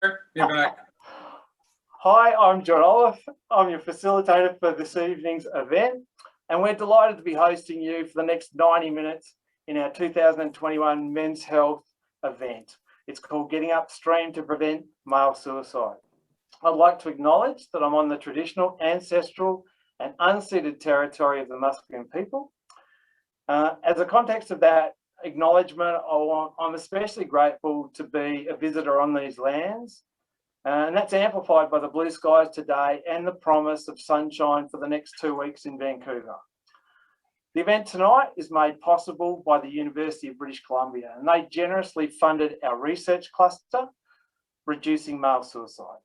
You're back. Hi, I'm John Oliffe. I'm your facilitator for this evening's event, and we're delighted to be hosting you for the next 90 minutes in our 2021 Men's Health event. It's called Getting Upstream to Prevent Male Suicide. I'd like to acknowledge that I'm on the traditional, ancestral and unceded territory of the Musqueam people. As a context of that acknowledgement, I'm especially grateful to be a visitor on these lands, and that's amplified by the blue skies today and the promise of sunshine for the next 2 weeks in Vancouver. The event tonight is made possible by the University of British Columbia, and they generously funded our research cluster, Reducing Male Suicide.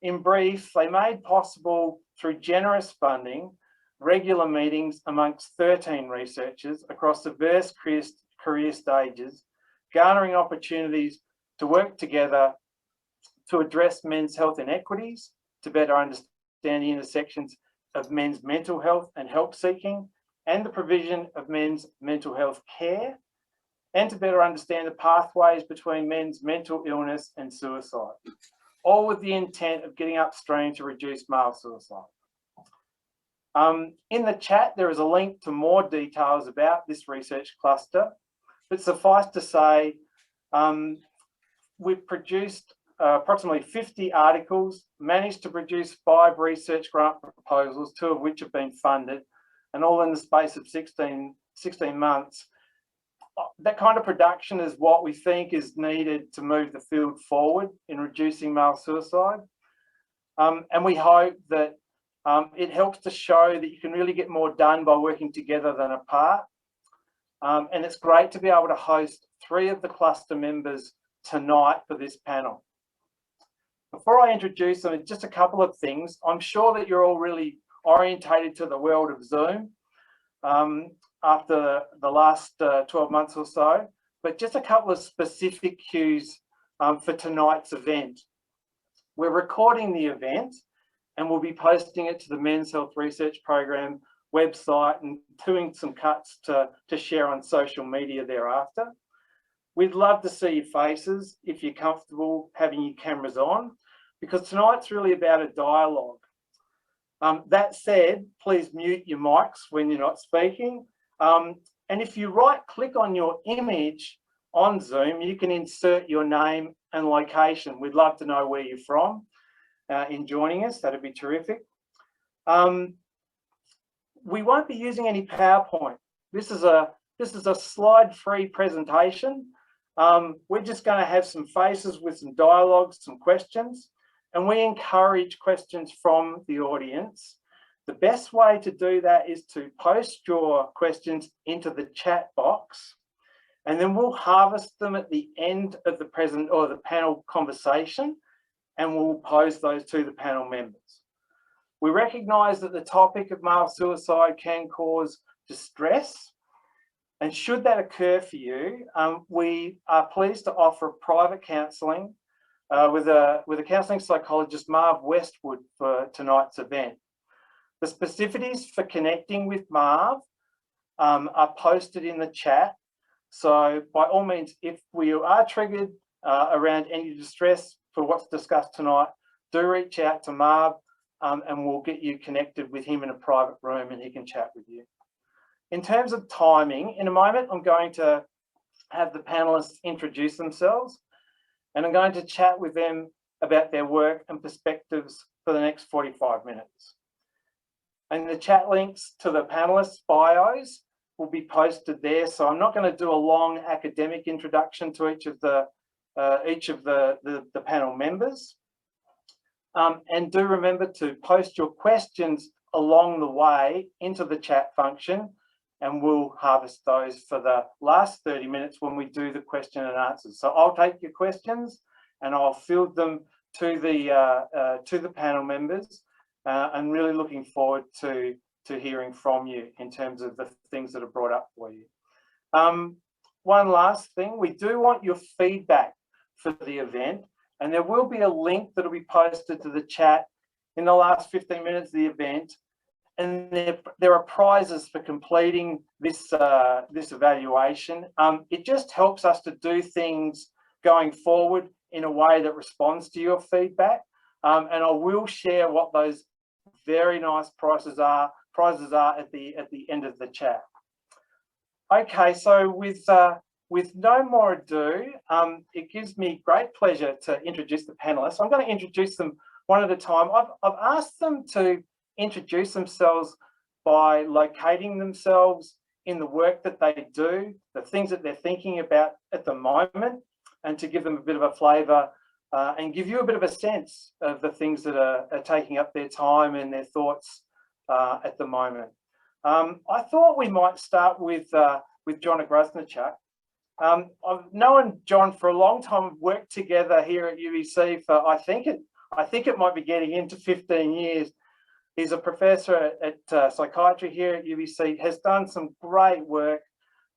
In brief, they made possible through generous funding regular meetings amongst 13 researchers across diverse career stages, garnering opportunities to work together to address men's health inequities, to better understand the intersections of men's mental health and help seeking, and the provision of men's mental health care, and to better understand the pathways between men's mental illness and suicide, all with the intent of getting upstream to reduce male suicide. In the chat, there is a link to more details about this research cluster, but suffice to say, we've produced approximately 50 articles, managed to produce 5 research grant proposals, 2 of which have been funded, and all in the space of 16 months. That kind of production is what we think is needed to move the field forward in reducing male suicide. And we hope that it helps to show that you can really get more done by working together than apart. And it's great to be able to host 3 of the cluster members tonight for this panel. Before I introduce them, just a couple of things. I'm sure that you're all really orientated to the world of Zoom after the last 12 months or so, but just a couple of specific cues for tonight's event. We're recording the event and we'll be posting it to the Men's Health Research Program website and doing some cuts to share on social media thereafter. We'd love to see your faces if you're comfortable having your cameras on, because tonight's really about a dialogue. That said, please mute your mics when you're not speaking. And if you right-click on your image on Zoom, you can insert your name and location. We'd love to know where you're from in joining us. That'd be terrific. We won't be using any PowerPoint. This is a slide-free presentation. We're just going to have some faces with some dialogues, some questions, and we encourage questions from the audience. The best way to do that is to post your questions into the chat box, and then we'll harvest them at the end of the the panel conversation, and we'll pose those to the panel members. We recognise that the topic of male suicide can cause distress, and should that occur for you, we are pleased to offer private counselling with a counselling psychologist, Marv Westwood, for tonight's event. The specificities for connecting with Marv are posted in the chat. So by all means, if we are triggered around any distress for what's discussed tonight, do reach out to Marv and we'll get you connected with him in a private room and he can chat with you. In terms of timing, in a moment, I'm going to have the panelists introduce themselves, and I'm going to chat with them about their work and perspectives for the next 45 minutes. And the chat links to the panelists' bios will be posted there. So I'm not going to do a long academic introduction to each of the panel members. And do remember to post your questions along the way into the chat function, and we'll harvest those for the last 30 minutes when we do the question and answers. So I'll take your questions and I'll field them to the panel members. I'm really looking forward to hearing from you in terms of the things that are brought up for you. One last thing, we do want your feedback for the event, and there will be a link that will be posted to the chat in the last 15 minutes of the event. And there are prizes for completing this evaluation. It just helps us to do things going forward in a way that responds to your feedback. And I will share what those very nice prizes are at the end of the chat. Okay, so with no more ado, it gives me great pleasure to introduce the panelists. I'm going to introduce them one at a time. I've asked them to introduce themselves by locating themselves in the work that they do, the things that they're thinking about at the moment, and to give them a bit of a flavour and give you a bit of a sense of the things that are taking up their time and their thoughts at the moment. I thought we might start with John Ogrodniczuk. I've known John for a long time. We've worked together here at UBC for I think it might be getting into 15 years. He's a professor at psychiatry here at UBC, has done some great work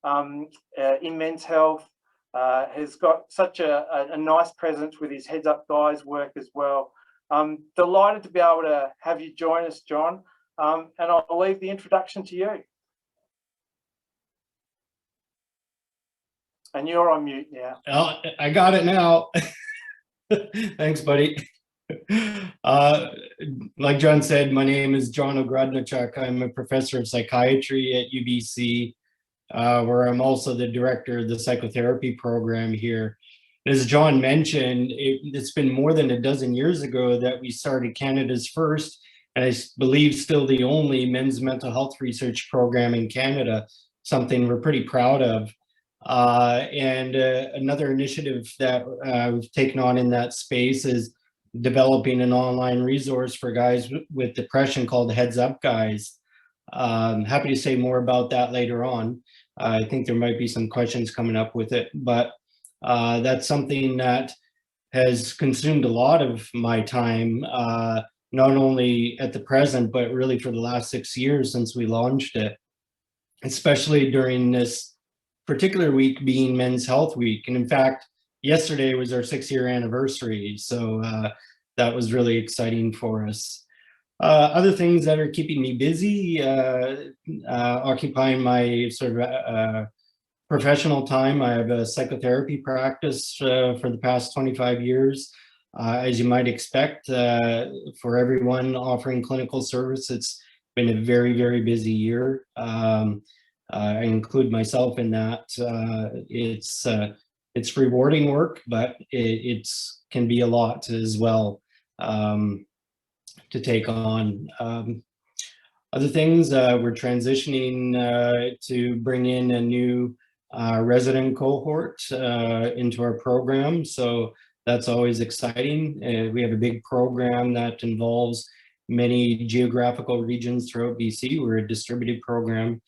in men's health, has got such a nice presence with his Heads Up Guys work as well. I'm delighted to be able to have you join us, John, and I'll leave the introduction to you. And you're on mute now. Oh, I got it now. Thanks, buddy. Like John said, my name is John Ogrodniczuk. I'm a professor of psychiatry at UBC, where I'm also the director of the psychotherapy program here. As John mentioned, it's been more than a dozen years ago that we started Canada's first, and I believe still the only, men's mental health research program in Canada, something we're pretty proud of. Another initiative that we've taken on in that space is developing an online resource for guys with depression called Heads Up Guys. Happy to say more about that later on. I think there might be some questions coming up with it, but that's something that has consumed a lot of my time, not only at the present, but really for the last 6 years since we launched it, especially during this particular week being Men's Health Week. And in fact, yesterday was our 6-year anniversary. So that was really exciting for us. Other things that are keeping me busy, occupying my sort of professional time. I have a psychotherapy practice for the past 25 years. As you might expect, for everyone offering clinical service, it's been a very, very busy year. I include myself in that. It's rewarding work, but it can be a lot as well to take on. Other things, we're transitioning to bring in a new resident cohort into our program, so that's always exciting. We have a big program that involves many geographical regions throughout BC. We're a distributed program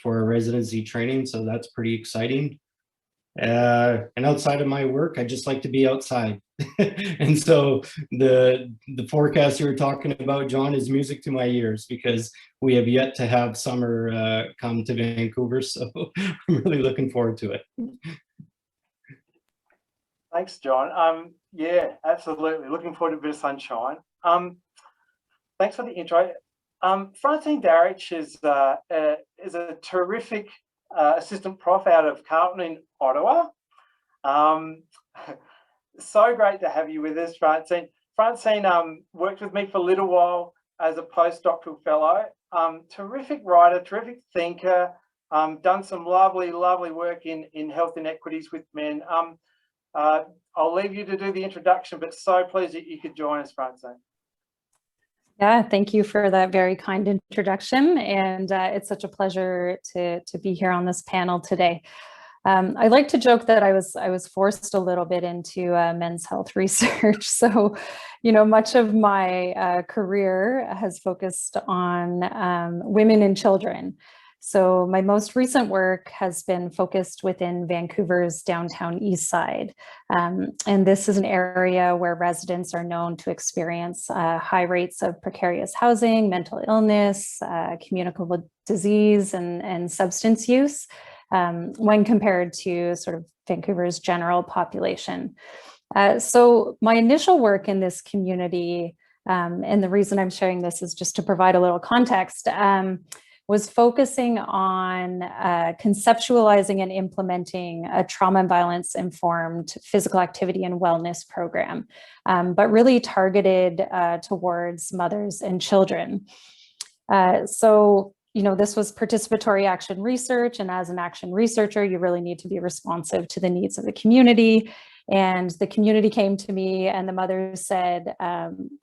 for residency training, so that's pretty exciting. And outside of my work, I just like to be outside. And so the forecast you were talking about, John, is music to my ears, because we have yet to have summer come to Vancouver, so I'm really looking forward to it. Thanks, John. Yeah, absolutely. Looking forward to a bit of sunshine. Thanks for the intro. Francine Darroch is a terrific assistant prof out of Carleton in Ottawa. So great to have you with us, Francine. Francine worked with me for a little while as a postdoctoral fellow. Terrific writer, terrific thinker, done some lovely work in health inequities with men. I'll leave you to do the introduction, but so pleased that you could join us, Francine. Yeah, thank you for that very kind introduction, and it's such a pleasure to be here on this panel today. I like to joke that I was forced a little bit into men's health research. So, you know, much of my career has focused on women and children. So my most recent work has been focused within Vancouver's downtown east side. And this is an area where residents are known to experience high rates of precarious housing, mental illness, communicable disease, and substance use when compared to sort of Vancouver's general population. So my initial work in this community, and the reason I'm sharing this is just to provide a little context, was focusing on conceptualizing and implementing a trauma and violence informed physical activity and wellness program, but really targeted towards mothers and children. So, you know, this was participatory action research, and as an action researcher, you really need to be responsive to the needs of the community. And the community came to me and the mothers said,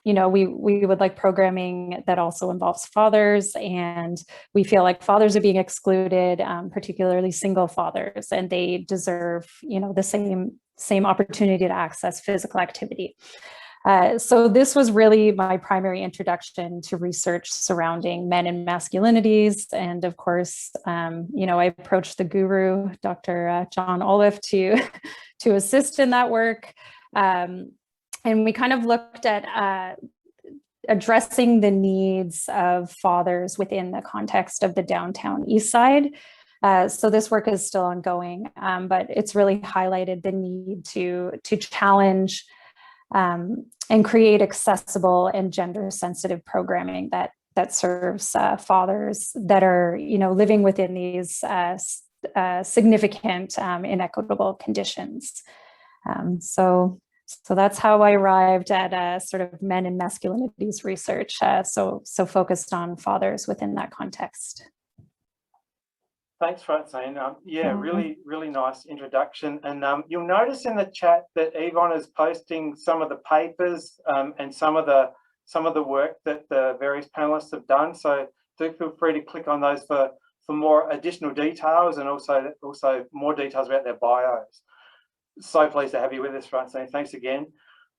you know, we would like programming that also involves fathers, and we feel like fathers are being excluded, particularly single fathers, and they deserve, you know, the same opportunity to access physical activity. So this was really my primary introduction to research surrounding men and masculinities. And of course, you know, I approached the guru, Dr. John Oliffe, to assist in that work. And we kind of looked at addressing the needs of fathers within the context of the downtown East Side. So this work is still ongoing, but it's really highlighted the need to challenge and create accessible and gender sensitive programming that serves fathers that are, you know, living within these significant inequitable conditions. So that's how I arrived at sort of men and masculinities research. So focused on fathers within that context. Thanks, Francine. Yeah, really nice introduction. And you'll notice in the chat that Yvonne is posting some of the papers and some of the work that the various panelists have done. So do feel free to click on those for more additional details, and also more details about their bios. So pleased to have you with us, Francine. Thanks again.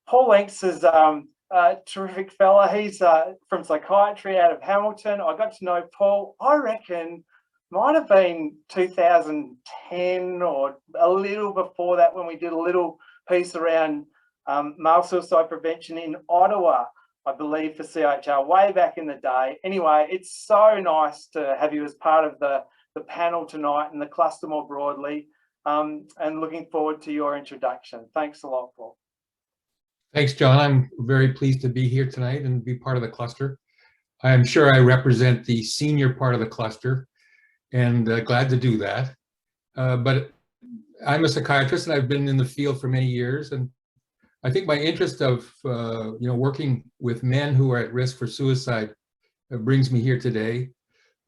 Paul Links is a terrific fella. He's from Psychiatry out of Hamilton. I got to know Paul, I reckon, might have been 2010 or a little before that, when we did a little piece around male suicide prevention in Ottawa, I believe, for CHR way back in the day. Anyway, it's so nice to have you as part of the panel tonight and the cluster more broadly, and looking forward to your introduction. Thanks a lot, Paul. Thanks, John. I'm very pleased to be here tonight and be part of the cluster. I'm sure I represent the senior part of the cluster, and glad to do that. But I'm a psychiatrist and I've been in the field for many years, and I think my interest of working with men who are at risk for suicide brings me here today.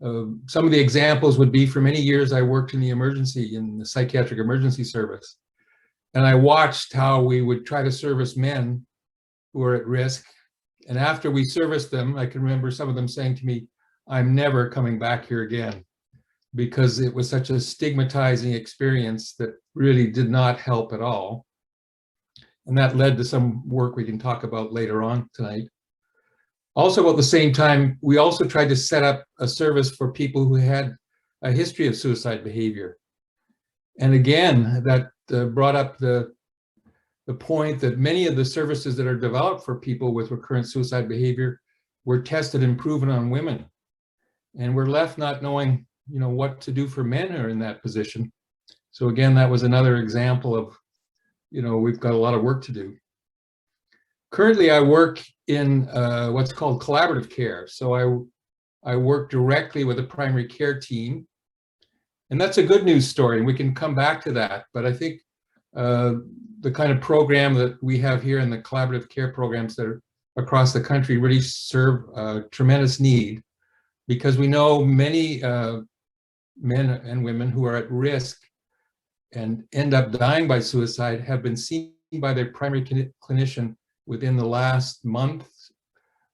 Some of the examples would be, for many years I worked in the psychiatric emergency service, and I watched how we would try to service men who are at risk, and after we serviced them, I can remember some of them saying to me, "I'm never coming back here again," because it was such a stigmatizing experience that really did not help at all. And that led to some work we can talk about later on tonight. Also, at the same time, we also tried to set up a service for people who had a history of suicide behavior. And again, that brought up the point that many of the services that are developed for people with recurrent suicide behavior were tested and proven on women. And we're left not knowing, what to do for men who are in that position. So again, that was another example of, we've got a lot of work to do. Currently, I work in what's called collaborative care. So I work directly with a primary care team, and that's a good news story, and we can come back to that. But I think the kind of program that we have here and the collaborative care programs that are across the country really serve a tremendous need, because we know many men and women who are at risk and end up dying by suicide have been seen by their primary clinician within the last month.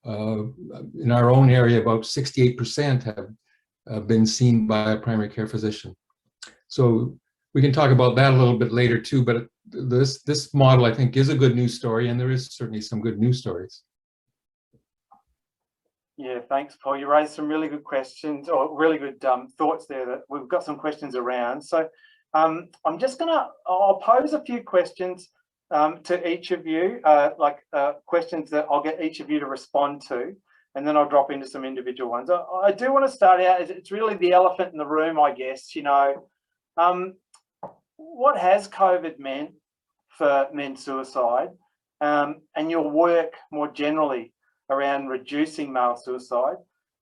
In our own area, about 68% have been seen by a primary care physician. So we can talk about that a little bit later too, but this model, I think, is a good news story, and there is certainly some good news stories. Yeah, thanks, Paul. You raised some really good questions, or really good thoughts there that we've got some questions around. So I'm just I'll pose a few questions to each of you, questions that I'll get each of you to respond to, and then I'll drop into some individual ones. I do want to start out, it's really the elephant in the room, I guess. What has COVID meant for men's suicide, and your work more generally around reducing male suicide?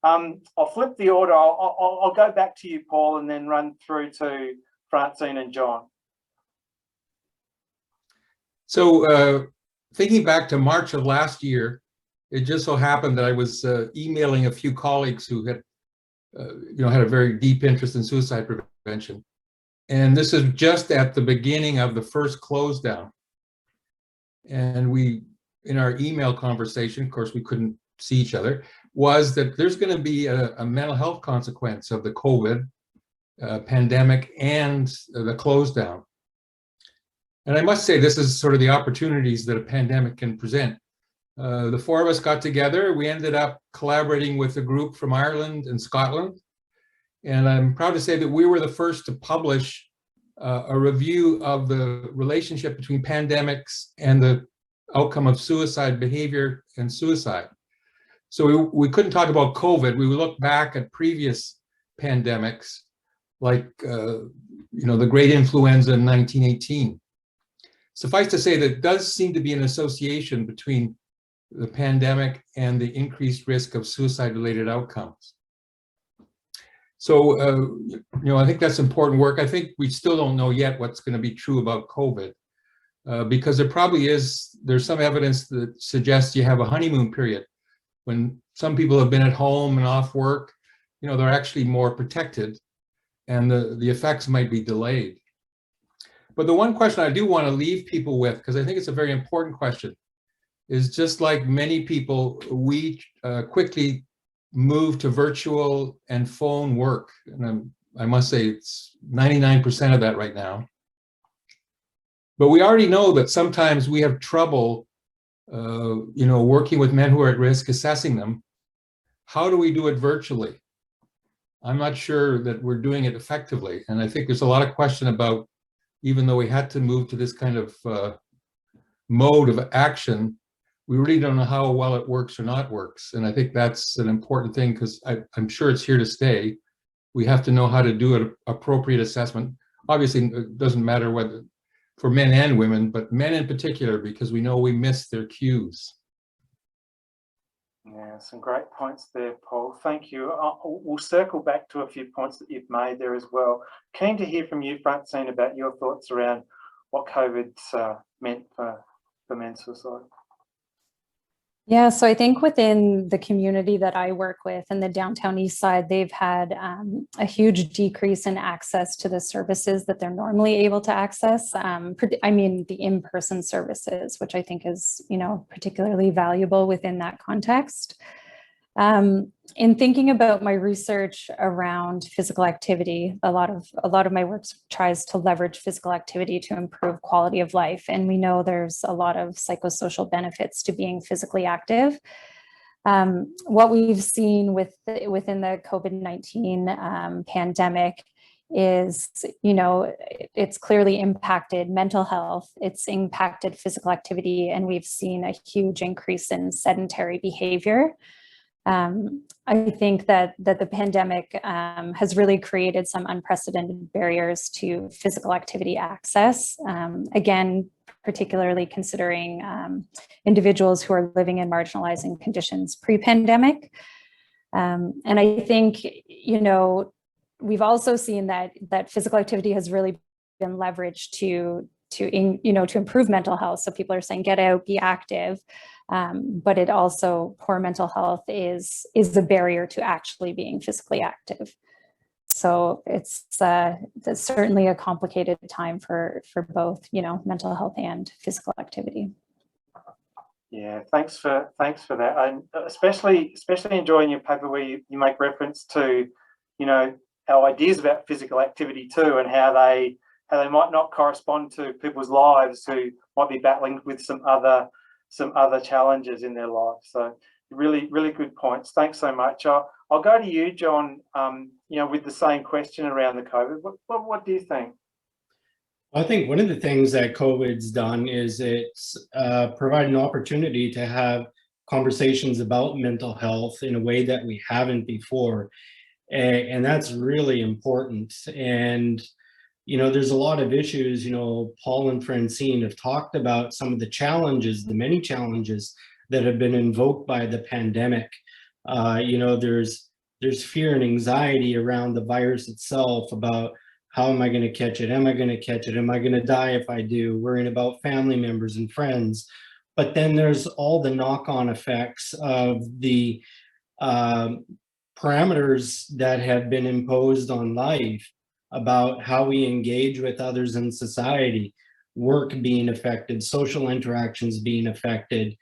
I'll flip the order. I'll go back to you, Paul, and then run through to Francine and John. So thinking back to March of last year, it just so happened that I was emailing a few colleagues who had, had a very deep interest in suicide prevention. And this is just at the beginning of the first close down. And we, in our email conversation, of course, we couldn't see each other, was that there's going to be a mental health consequence of the COVID pandemic and the close down. And I must say, this is sort of the opportunities that a pandemic can present. The four of us got together. We ended up collaborating with a group from Ireland and Scotland. And I'm proud to say that we were the first to publish a review of the relationship between pandemics and the outcome of suicide behavior and suicide. So we couldn't talk about COVID. We would look back at previous pandemics, like the great influenza in 1918. Suffice to say that it does seem to be an association between the pandemic and the increased risk of suicide-related outcomes. So, I think that's important work. I think we still don't know yet what's going to be true about COVID, because there's some evidence that suggests you have a honeymoon period. When some people have been at home and off work, they're actually more protected and the effects might be delayed. But the one question I do want to leave people with, because I think it's a very important question, is just like many people, we quickly moved to virtual and phone work. And I must say it's 99% of that right now. But we already know that sometimes we have trouble, working with men who are at risk, assessing them. How do we do it virtually? I'm not sure that we're doing it effectively. And I think there's a lot of question about, even though we had to move to this kind of mode of action, we really don't know how well it works or not works. And I think that's an important thing, because I'm sure it's here to stay. We have to know how to do an appropriate assessment. Obviously, it doesn't matter whether for men and women, but men in particular, because we know we miss their cues. Yeah, some great points there, Paul. Thank you. We'll circle back to a few points that you've made there as well. Keen to hear from you, Francine, about your thoughts around what COVID's meant for men's suicide. Yeah, so I think within the community that I work with in the downtown east side, they've had a huge decrease in access to the services that they're normally able to access. I mean, the in-person services, which I think is, particularly valuable within that context. In thinking about my research around physical activity, a lot of my work tries to leverage physical activity to improve quality of life. And we know there's a lot of psychosocial benefits to being physically active. What we've seen within the COVID-19 pandemic is, it's clearly impacted mental health, it's impacted physical activity, and we've seen a huge increase in sedentary behavior. I think that the pandemic has really created some unprecedented barriers to physical activity access. Again, particularly considering individuals who are living in marginalizing conditions pre-pandemic. And I think, we've also seen that physical activity has really been leveraged to improve mental health. So people are saying, get out, be active. But it also, poor mental health is the barrier to actually being physically active. So it's certainly a complicated time for both, mental health and physical activity. Yeah, thanks for that. And especially enjoying your paper where you make reference to, our ideas about physical activity too, and how they might not correspond to people's lives who might be battling with some other challenges in their life. So really, really good points. Thanks so much. I'll go to you, John, with the same question around the COVID. What do you think? I think one of the things that COVID's done is it's provided an opportunity to have conversations about mental health in a way that we haven't before. And that's really important. And there's a lot of issues, Paul and Francine have talked about some of the challenges, the many challenges that have been invoked by the pandemic. There's there's fear and anxiety around the virus itself about how am I going to catch it? Am I going to catch it? Am I going to die if I do? Worrying about family members and friends. But then there's all the knock-on effects of the parameters that have been imposed on life about how we engage with others in society, work being affected, social interactions being affected,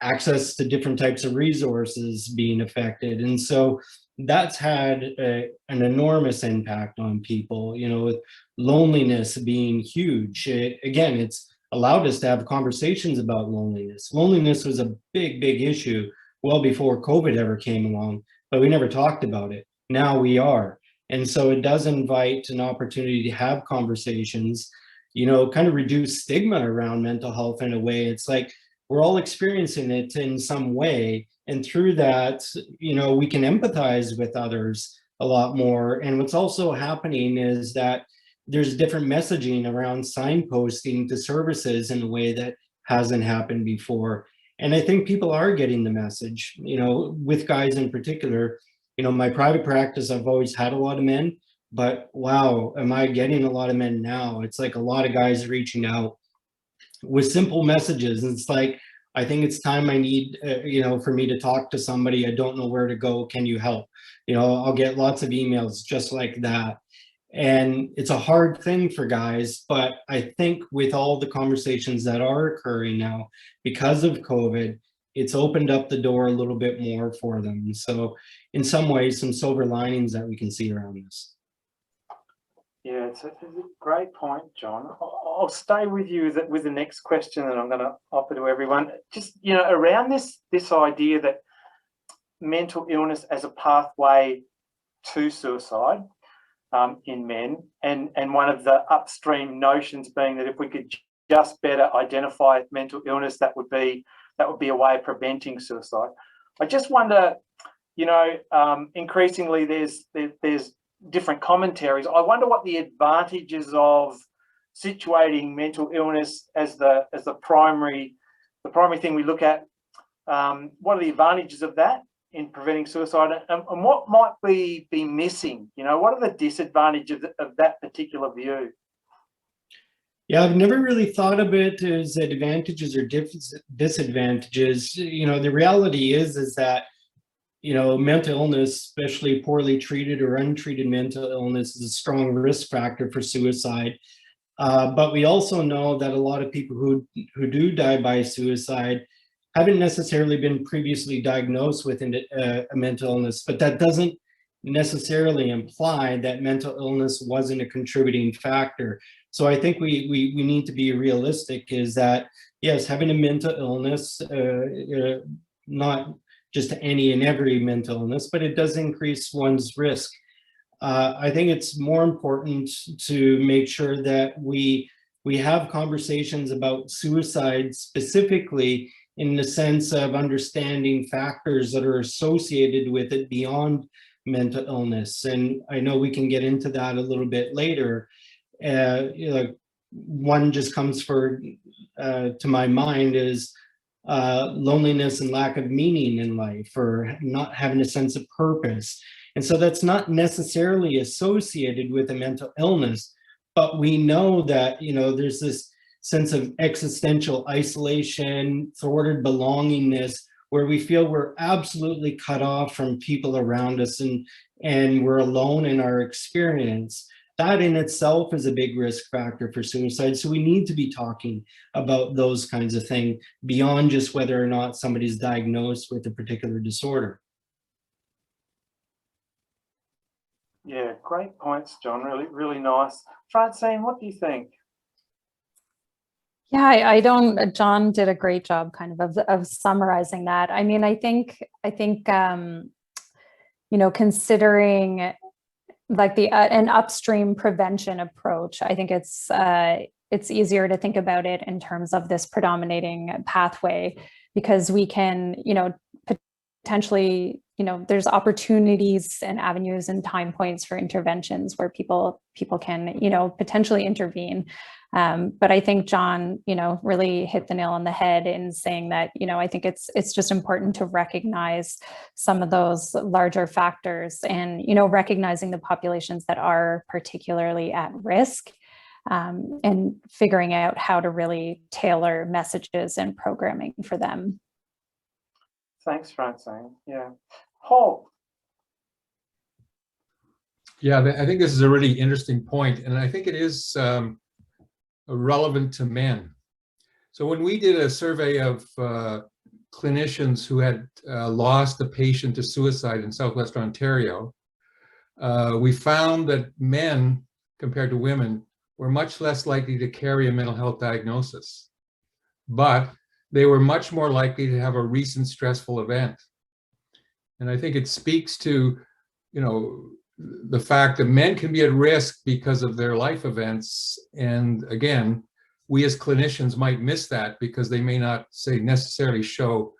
access to different types of resources being affected. And so that's had an enormous impact on people, you know, with loneliness being huge. Again, it's allowed us to have conversations about loneliness. Loneliness was a big, big issue well before COVID ever came along, but we never talked about it. Now we are. And so it does invite an opportunity to have conversations, you know, kind of reduce stigma around mental health in a way. It's like we're all experiencing it in some way. And through that, you know, we can empathize with others a lot more. And what's also happening is that there's different messaging around signposting to services in a way that hasn't happened before. And I think people are getting the message, you know, with guys in particular. You know, my private practice, I've always had a lot of men, but wow, am I getting a lot of men now? It's like a lot of guys reaching out with simple messages. And it's like, I think it's time I need, you know, for me to talk to somebody. I don't know where to go. Can you help? You know, I'll get lots of emails just like that. And it's a hard thing for guys, but I think with all the conversations that are occurring now because of COVID, it's opened up the door a little bit more for them. So in some ways, some silver linings that we can see around this. Yeah, it's a great point, John. I'll stay with you with the next question that I'm going to offer to everyone. Just, you know, around this idea that mental illness as a pathway to suicide in men, and one of the upstream notions being that if we could just better identify mental illness, that would be a way of preventing suicide. I just wonder, you know, increasingly there's different commentaries. I wonder what the advantages of situating mental illness as the primary thing we look at. What are the advantages of that in preventing suicide, and what might we be missing? You know, what are the disadvantages of that particular view? Yeah, I've never really thought of it as advantages or disadvantages. You know, the reality is that, you know, mental illness, especially poorly treated or untreated mental illness, is a strong risk factor for suicide. But we also know that a lot of people who do die by suicide haven't necessarily been previously diagnosed with a mental illness, but that doesn't necessarily imply that mental illness wasn't a contributing factor. So I think we need to be realistic, is that, yes, having a mental illness, not just any and every mental illness, but it does increase one's risk. I think it's more important to make sure that we have conversations about suicide specifically in the sense of understanding factors that are associated with it beyond mental illness. And I know we can get into that a little bit later. You know, one just comes to my mind is loneliness and lack of meaning in life, or not having a sense of purpose. And so that's not necessarily associated with a mental illness, but we know that, you know, there's this sense of existential isolation, thwarted belongingness, where we feel we're absolutely cut off from people around us, and we're alone in our experience. That in itself is a big risk factor for suicide. So we need to be talking about those kinds of things beyond just whether or not somebody's diagnosed with a particular disorder. Yeah, great points, John. Really, really nice. Francine, what do you think? Yeah, I don't, John did a great job kind of summarizing that. I mean, I think, you know, considering like an upstream prevention approach, I think it's easier to think about it in terms of this predominating pathway, because we can, you know, potentially, you know, there's opportunities and avenues and time points for interventions where people can, you know, potentially intervene. But I think John, really hit the nail on the head in saying that, I think it's just important to recognize some of those larger factors and, recognizing the populations that are particularly at risk, and figuring out how to really tailor messages and programming for them. Thanks, Francine. Yeah. Paul. Yeah, I think this is a really interesting point, and I think it is relevant to men. So when we did a survey of clinicians who had lost a patient to suicide in Southwestern Ontario, we found that men, compared to women, were much less likely to carry a mental health diagnosis, but they were much more likely to have a recent stressful event. And I think it speaks to, the fact that men can be at risk because of their life events. And again, we as clinicians might miss that because they may not necessarily show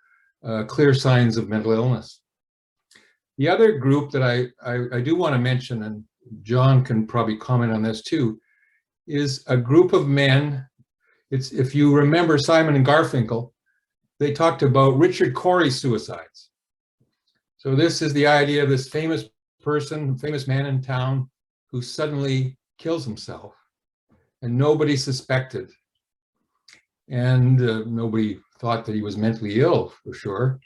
clear signs of mental illness. The other group that I do want to mention, and John can probably comment on this too, is a group of men. It's, if you remember Simon and Garfinkel, they talked about Richard Corey's suicides. So this is the idea of this famous man in town who suddenly kills himself and nobody suspected. And nobody thought that he was mentally ill, for sure.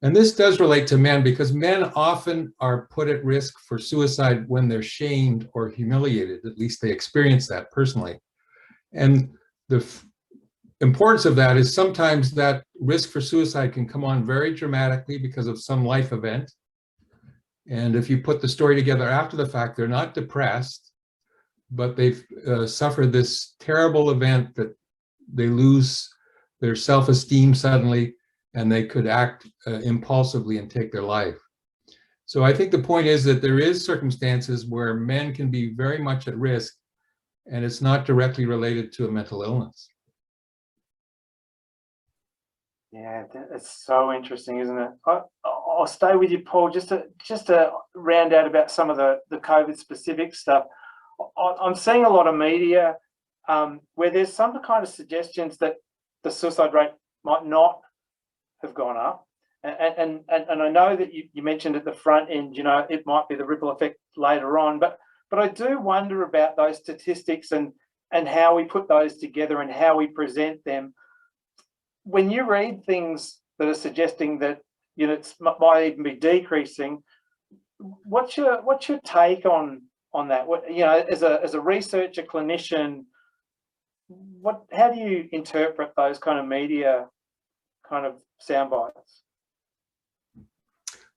And this does relate to men because men often are put at risk for suicide when they're shamed or humiliated. At least they experience that personally. And the importance of that is sometimes that risk for suicide can come on very dramatically because of some life event. And if you put the story together after the fact, they're not depressed, but they've suffered this terrible event that they lose their self-esteem suddenly, and they could act impulsively and take their life. So I think the point is that there is circumstances where men can be very much at risk, and it's not directly related to a mental illness. Yeah, it's so interesting, isn't it? I'll stay with you, Paul, just to round out about some of the COVID specific stuff. I'm seeing a lot of media where there's some kind of suggestions that the suicide rate might not have gone up. And I know that you mentioned at the front end, it might be the ripple effect later on, but I do wonder about those statistics and how we put those together and how we present them. When you read things that are suggesting that it might even be decreasing, what's your take on that? What, as a researcher, clinician, how do you interpret those kind of media kind of sound bites?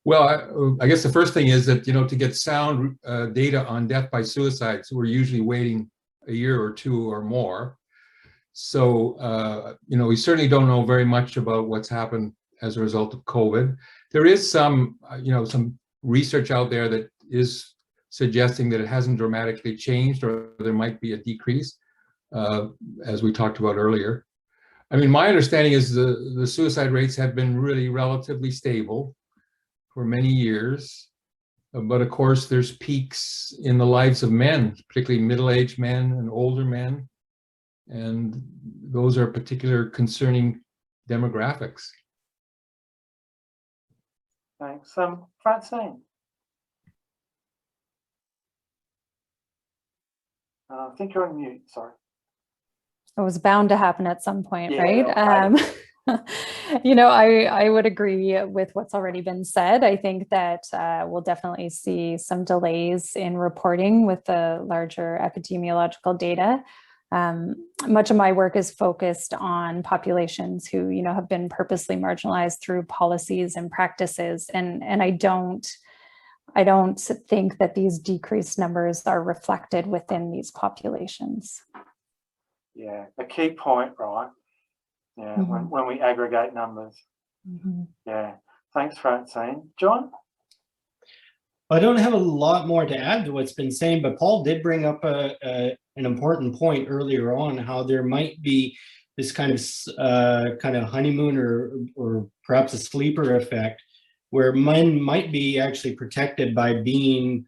Well, I guess the first thing is that to get sound data on death by suicide, so we're usually waiting a year or two or more. So, we certainly don't know very much about what's happened as a result of COVID. There is some research out there that is suggesting that it hasn't dramatically changed, or there might be a decrease, as we talked about earlier. I mean, my understanding is the suicide rates have been really relatively stable for many years. But of course, there's peaks in the lives of men, particularly middle-aged men and older men. And those are particular concerning demographics. Thanks. Francine. I think you're on mute, sorry. It was bound to happen at some point, Yeah, right? I would agree with what's already been said. I think that we'll definitely see some delays in reporting with the larger epidemiological data. Much of my work is focused on populations who, have been purposely marginalized through policies and practices. And I don't think that these decreased numbers are reflected within these populations. Yeah, a key point, right? Yeah, mm-hmm. when we aggregate numbers. Mm-hmm. Yeah, thanks, Francine. John? I don't have a lot more to add to what's been saying, but Paul did bring up an important point earlier on, how there might be this kind of honeymoon or perhaps a sleeper effect, where men might be actually protected by being,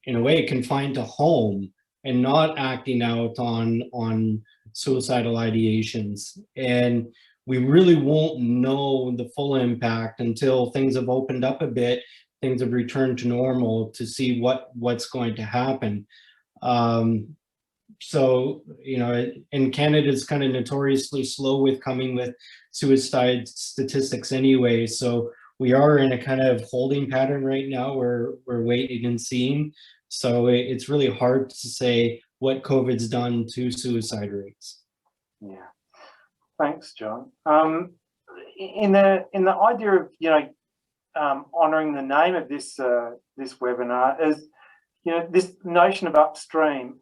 in a way, confined to home. and not acting out on suicidal ideations. And we really won't know the full impact until things have opened up a bit, things have returned to normal, to see what's going to happen. So, you know, and Canada's kind of notoriously slow with coming with suicide statistics anyway. So we are in a kind of holding pattern right now where we're waiting and seeing. So it's really hard to say what COVID's done to suicide rates. Yeah, thanks, John. In the idea of, you know, honouring the name of this this webinar is, you know, this notion of upstream.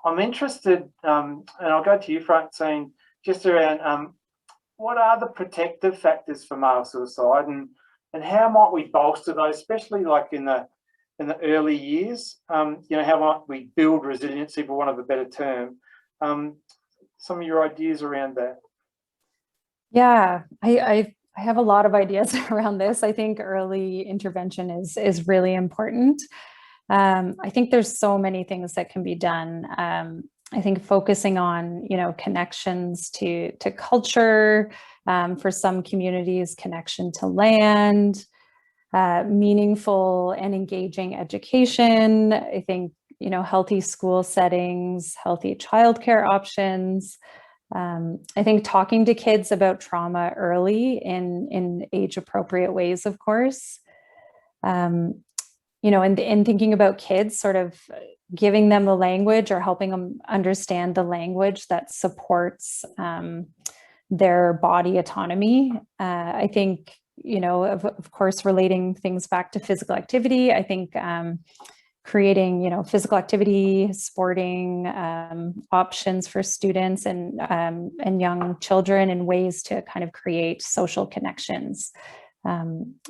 I'm interested, and I'll go to you, Francine, just around what are the protective factors for male suicide, and how might we bolster those, especially like in the early years? You know, how might we build resiliency, for want of a better term? Some of your ideas around that. Yeah, I have a lot of ideas around this. I think early intervention is really important. I think there's so many things that can be done. I think focusing on, you know, connections to culture, for some communities, connection to land, meaningful and engaging education. I think, you know, healthy school settings, healthy childcare options. I think talking to kids about trauma early in age appropriate ways, of course. You know, and thinking about kids, sort of giving them the language or helping them understand the language that supports their body autonomy. I think, you know, of course, relating things back to physical activity. I think creating, you know, physical activity, sporting options for students and young children, and ways to kind of create social connections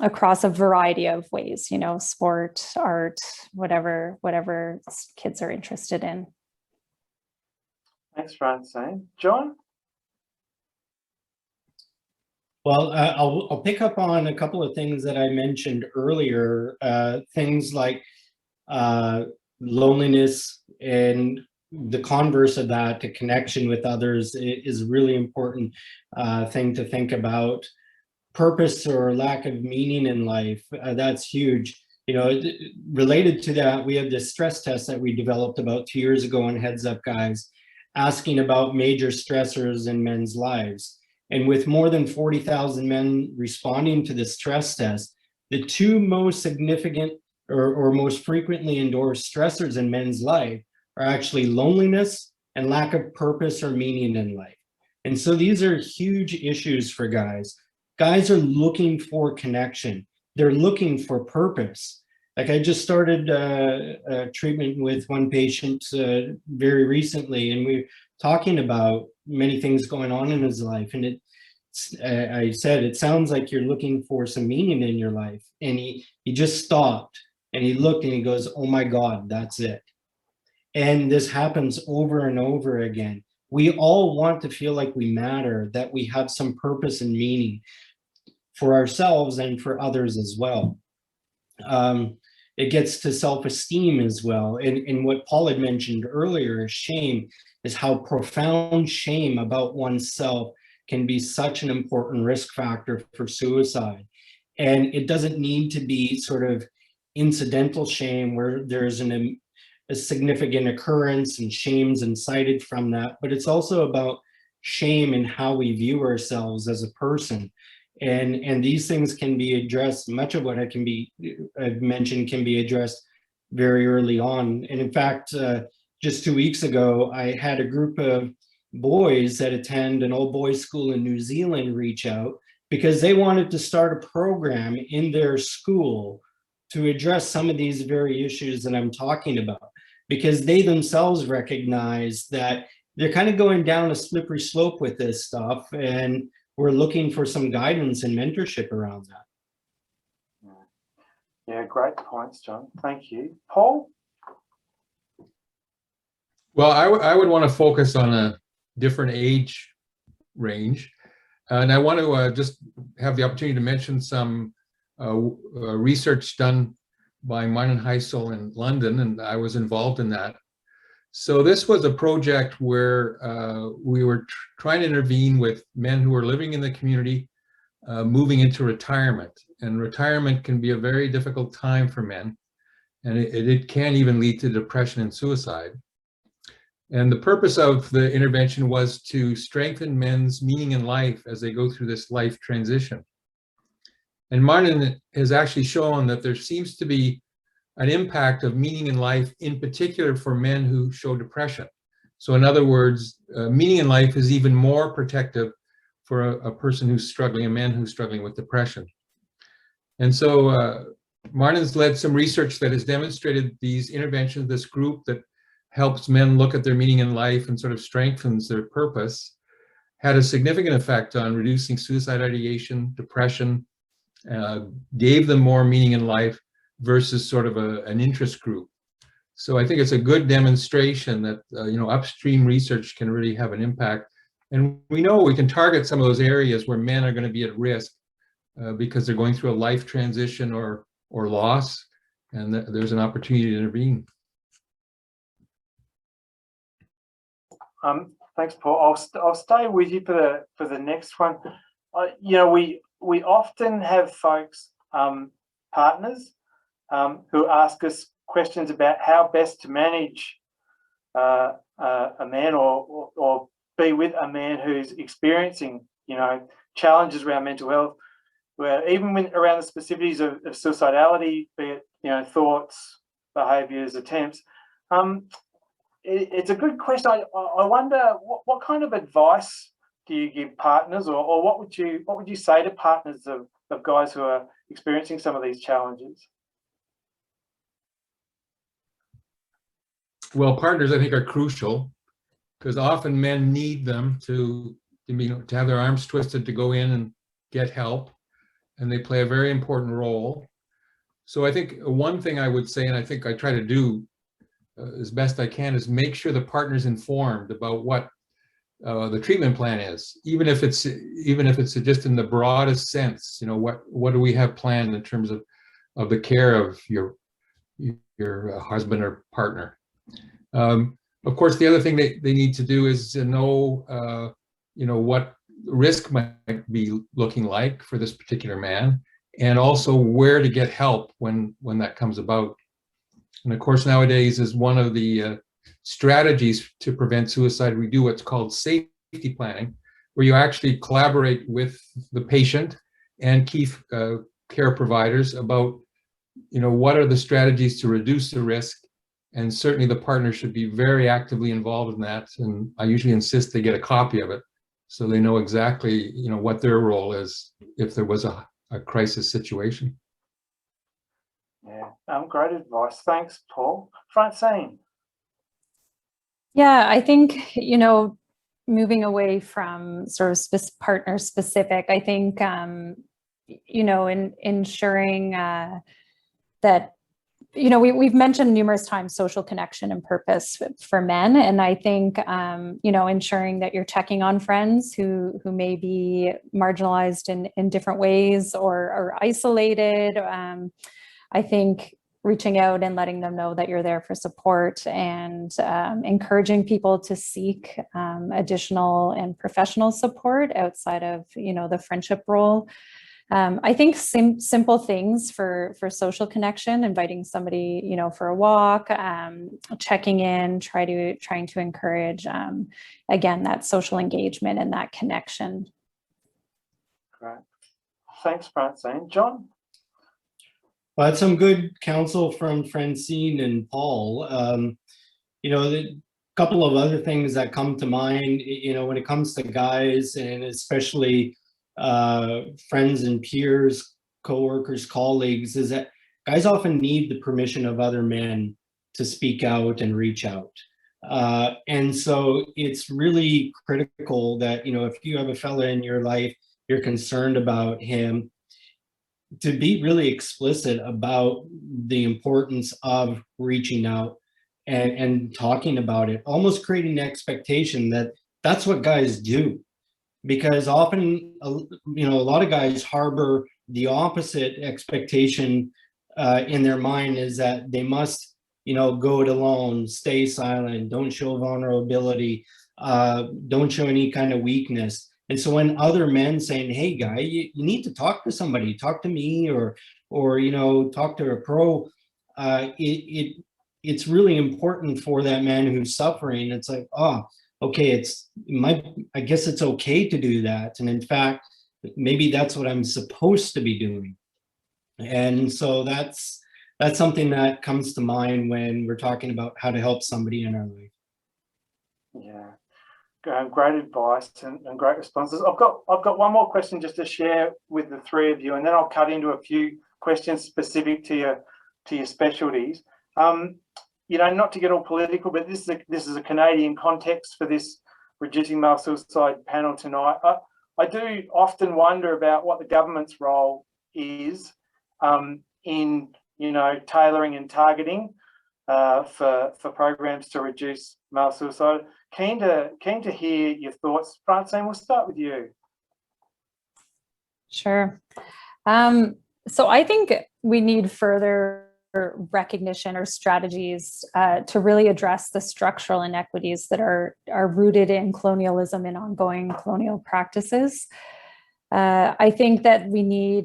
across a variety of ways, you know, sport, art, whatever kids are interested in. Thanks, Francine. John? Well, I'll pick up on a couple of things that I mentioned earlier, things like loneliness, and the converse of that, the connection with others, is a really important thing to think about. Purpose or lack of meaning in life, that's huge. You know, related to that, we have this stress test that we developed about 2 years ago on Heads Up Guys, asking about major stressors in men's lives. And with more than 40,000 men responding to the stress test, the two most significant or most frequently endorsed stressors in men's life are actually loneliness and lack of purpose or meaning in life. And so these are huge issues for guys. Guys are looking for connection. They're looking for purpose. Like, I just started a treatment with one patient very recently, and we're talking about many things going on in his life. And I said, it sounds like you're looking for some meaning in your life. And he just stopped and he looked and he goes, oh my God, that's it. And this happens over and over again. We all want to feel like we matter, that we have some purpose and meaning for ourselves and for others as well. It gets to self-esteem as well. And what Paul had mentioned earlier, shame, is how profound shame about oneself can be such an important risk factor for suicide. And it doesn't need to be sort of incidental shame where there's a significant occurrence and shame's incited from that, but it's also about shame and how we view ourselves as a person. And these things can be addressed. Much of what I've mentioned can be addressed very early on. And in fact, just 2 weeks ago, I had a group of boys that attend an all boys school in New Zealand reach out because they wanted to start a program in their school to address some of these very issues that I'm talking about, because they themselves recognize that they're kind of going down a slippery slope with this stuff, and we're looking for some guidance and mentorship around that. Yeah, great points, John. Thank you. Paul? Well, I would want to focus on a different age range. And I want to just have the opportunity to mention some research done by Martin Heisel in London, and I was involved in that. So this was a project where we were trying to intervene with men who were living in the community, moving into retirement. And retirement can be a very difficult time for men, and it can even lead to depression and suicide. And the purpose of the intervention was to strengthen men's meaning in life as they go through this life transition. And Martin has actually shown that there seems to be an impact of meaning in life, in particular for men who show depression. So in other words, meaning in life is even more protective for a person who's struggling, a man who's struggling with depression. And so Martin's led some research that has demonstrated these interventions, this group that helps men look at their meaning in life and sort of strengthens their purpose, had a significant effect on reducing suicide ideation, depression, gave them more meaning in life versus sort of an interest group. So I think it's a good demonstration that upstream research can really have an impact. And we know we can target some of those areas where men are going to be at risk because they're going through a life transition or loss, and there's an opportunity to intervene. Thanks, Paul. I'll stay with you for the next one. We often have folks, partners, who ask us questions about how best to manage a man or be with a man who's experiencing, challenges around mental health, where even when around the specificities of suicidality, be it, thoughts, behaviours, attempts. It's a good question. I wonder what kind of advice do you give partners, or what would you say to partners of guys who are experiencing some of these challenges? Well, partners, I think, are crucial because often men need them to have their arms twisted to go in and get help, and they play a very important role. So I think one thing I would say, and I think I try to do as best I can, is make sure the partner's informed about what the treatment plan is, even if it's just in the broadest sense. What do we have planned in terms of the care of your husband or partner. Of course, the other thing they need to do is to know, what risk might be looking like for this particular man, and also where to get help when that comes about. And of course, nowadays, is one of the strategies to prevent suicide, we do what's called safety planning, where you actually collaborate with the patient and key care providers about, what are the strategies to reduce the risk. And certainly the partner should be very actively involved in that. And I usually insist they get a copy of it so they know exactly, what their role is if there was a crisis situation. Yeah, great advice. Thanks, Paul. Francine. Yeah, I think, moving away from sort of partner specific, I think, in ensuring that, we've mentioned numerous times social connection and purpose for men. And I think, ensuring that you're checking on friends who may be marginalized in different ways or isolated. I think reaching out and letting them know that you're there for support, and encouraging people to seek additional and professional support outside of, the friendship role. I think simple things for social connection, inviting somebody, for a walk, checking in, trying to encourage, again, that social engagement and that connection. Great. Thanks, Francine. John? Well, that's some good counsel from Francine and Paul. The couple of other things that come to mind, when it comes to guys, and especially friends and peers, coworkers, colleagues, is that guys often need the permission of other men to speak out and reach out. And so it's really critical that, if you have a fella in your life, you're concerned about him, to be really explicit about the importance of reaching out and talking about it, almost creating the expectation that that's what guys do. Because often, a lot of guys harbor the opposite expectation in their mind, is that they must go it alone, stay silent, don't show vulnerability, don't show any kind of weakness. And so when other men saying, hey guy, you need to talk to somebody, talk to me, or talk to a pro, it's really important for that man who's suffering. It's like, oh, okay, I guess it's okay to do that. And in fact, maybe that's what I'm supposed to be doing. And so that's something that comes to mind when we're talking about how to help somebody in our life. Yeah, great advice and great responses. I've got one more question just to share with the three of you, and then I'll cut into a few questions specific to your specialties. Not to get all political, but this is a Canadian context for this Reducing Male Suicide panel tonight. I do often wonder about what the government's role is in tailoring and targeting for programs to reduce male suicide. Keen to hear your thoughts. Francine, we'll start with you. Sure. So I think we need further recognition or strategies to really address the structural inequities that are rooted in colonialism and ongoing colonial practices. I think that we need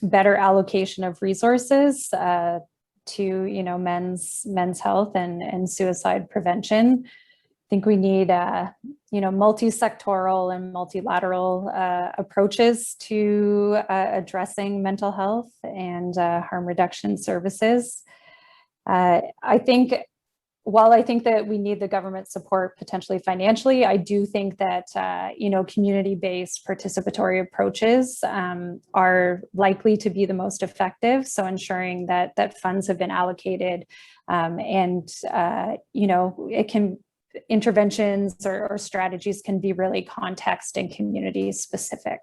better allocation of resources to men's health and suicide prevention. I think we need multi-sectoral and multilateral approaches to addressing mental health and harm reduction services. While I think that we need the government support potentially financially, I do think that community-based participatory approaches are likely to be the most effective. So ensuring that funds have been allocated interventions or strategies can be really context and community specific.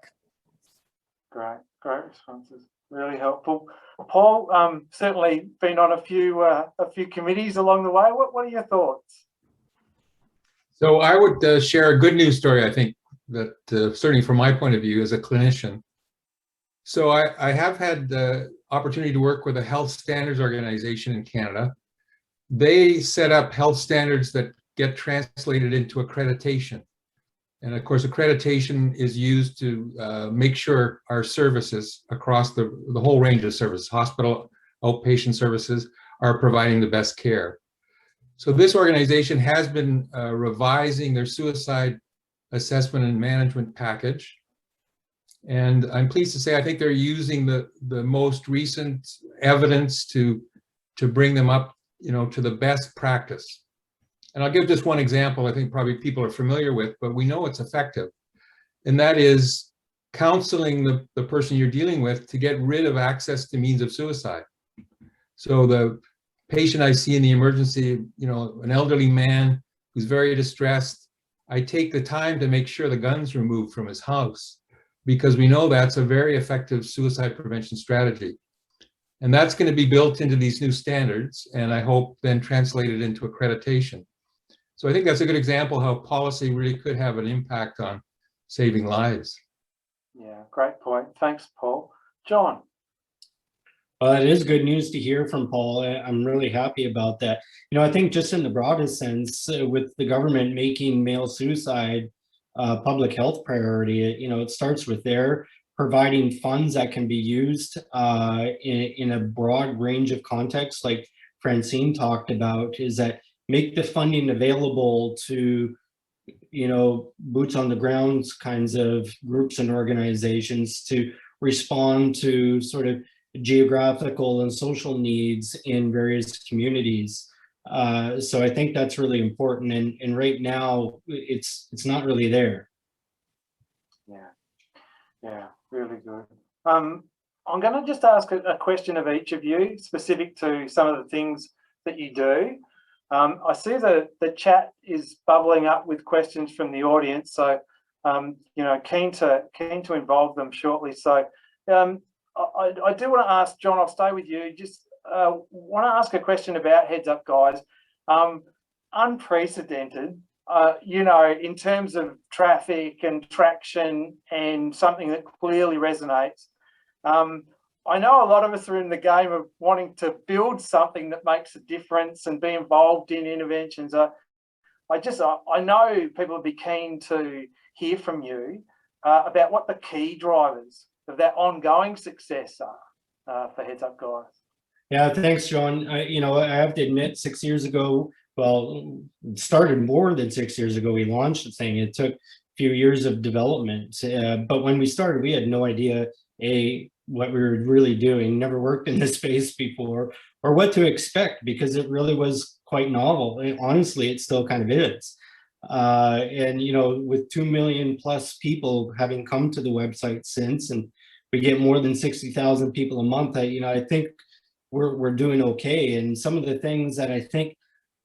Great responses. Really helpful. Paul, certainly been on a few committees along the way. What are your thoughts? So I would share a good news story, I think, that certainly from my point of view as a clinician. So I have had the opportunity to work with a health standards organization in Canada. They set up health standards that get translated into accreditation. And of course, accreditation is used to make sure our services across the whole range of services, hospital, outpatient services, are providing the best care. So this organization has been revising their suicide assessment and management package. And I'm pleased to say, I think they're using the most recent evidence to bring them up, to the best practice. And I'll give just one example I think probably people are familiar with, but we know it's effective. And that is counseling the person you're dealing with to get rid of access to means of suicide. So the patient I see in the emergency, an elderly man who's very distressed, I take the time to make sure the gun's removed from his house, because we know that's a very effective suicide prevention strategy. And that's going to be built into these new standards, and I hope then translated into accreditation. So I think that's a good example how policy really could have an impact on saving lives. Yeah, great point. Thanks, Paul. John. Well, it is good news to hear from Paul. I'm really happy about that. I think just in the broadest sense, with the government making male suicide public health priority, it starts with their providing funds that can be used in a broad range of contexts, like Francine talked about, is that make the funding available to, boots on the ground kinds of groups and organizations to respond to sort of geographical and social needs in various communities. So I think that's really important. And right now it's not really there. Yeah, really good. I'm going to just ask a question of each of you specific to some of the things that you do. I see the chat is bubbling up with questions from the audience, so keen to involve them shortly. So I do want to ask John. I'll stay with you. Just want to ask a question about Heads Up Guys. Unprecedented, in terms of traffic and traction, and something that clearly resonates. I know a lot of us are in the game of wanting to build something that makes a difference and be involved in interventions. I know people would be keen to hear from you about what the key drivers of that ongoing success are for Heads Up Guys. Yeah, thanks, John. I have to admit, 6 years ago, well, it started more than 6 years ago, we launched the thing. It took a few years of development. But when we started, we had no idea, what we were really doing, never worked in this space before, or what to expect, because it really was quite novel. And honestly, it still kind of is. And, with 2 million plus people having come to the website since, and we get more than 60,000 people a month, I think we're doing okay. And some of the things that I think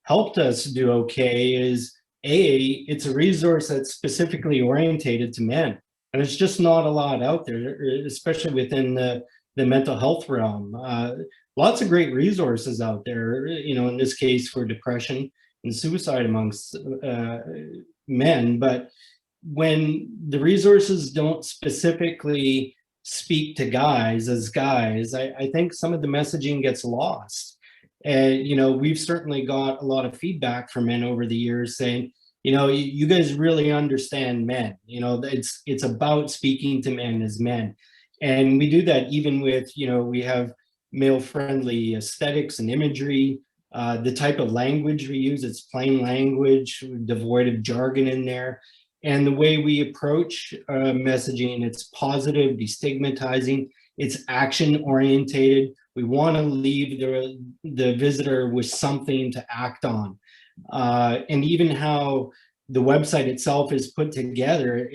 helped us do okay is, it's a resource that's specifically orientated to men. And it's just not a lot out there, especially within the mental health realm. Lots of great resources out there, in this case for depression and suicide amongst men. But when the resources don't specifically speak to guys as guys, I think some of the messaging gets lost. And, we've certainly got a lot of feedback from men over the years saying, you guys really understand men. It's about speaking to men as men. And we do that even with, we have male-friendly aesthetics and imagery. The type of language we use, it's plain language, devoid of jargon in there. And the way we approach messaging, it's positive, destigmatizing, it's action-orientated. We want to leave the visitor with something to act on. And even how the website itself is put together,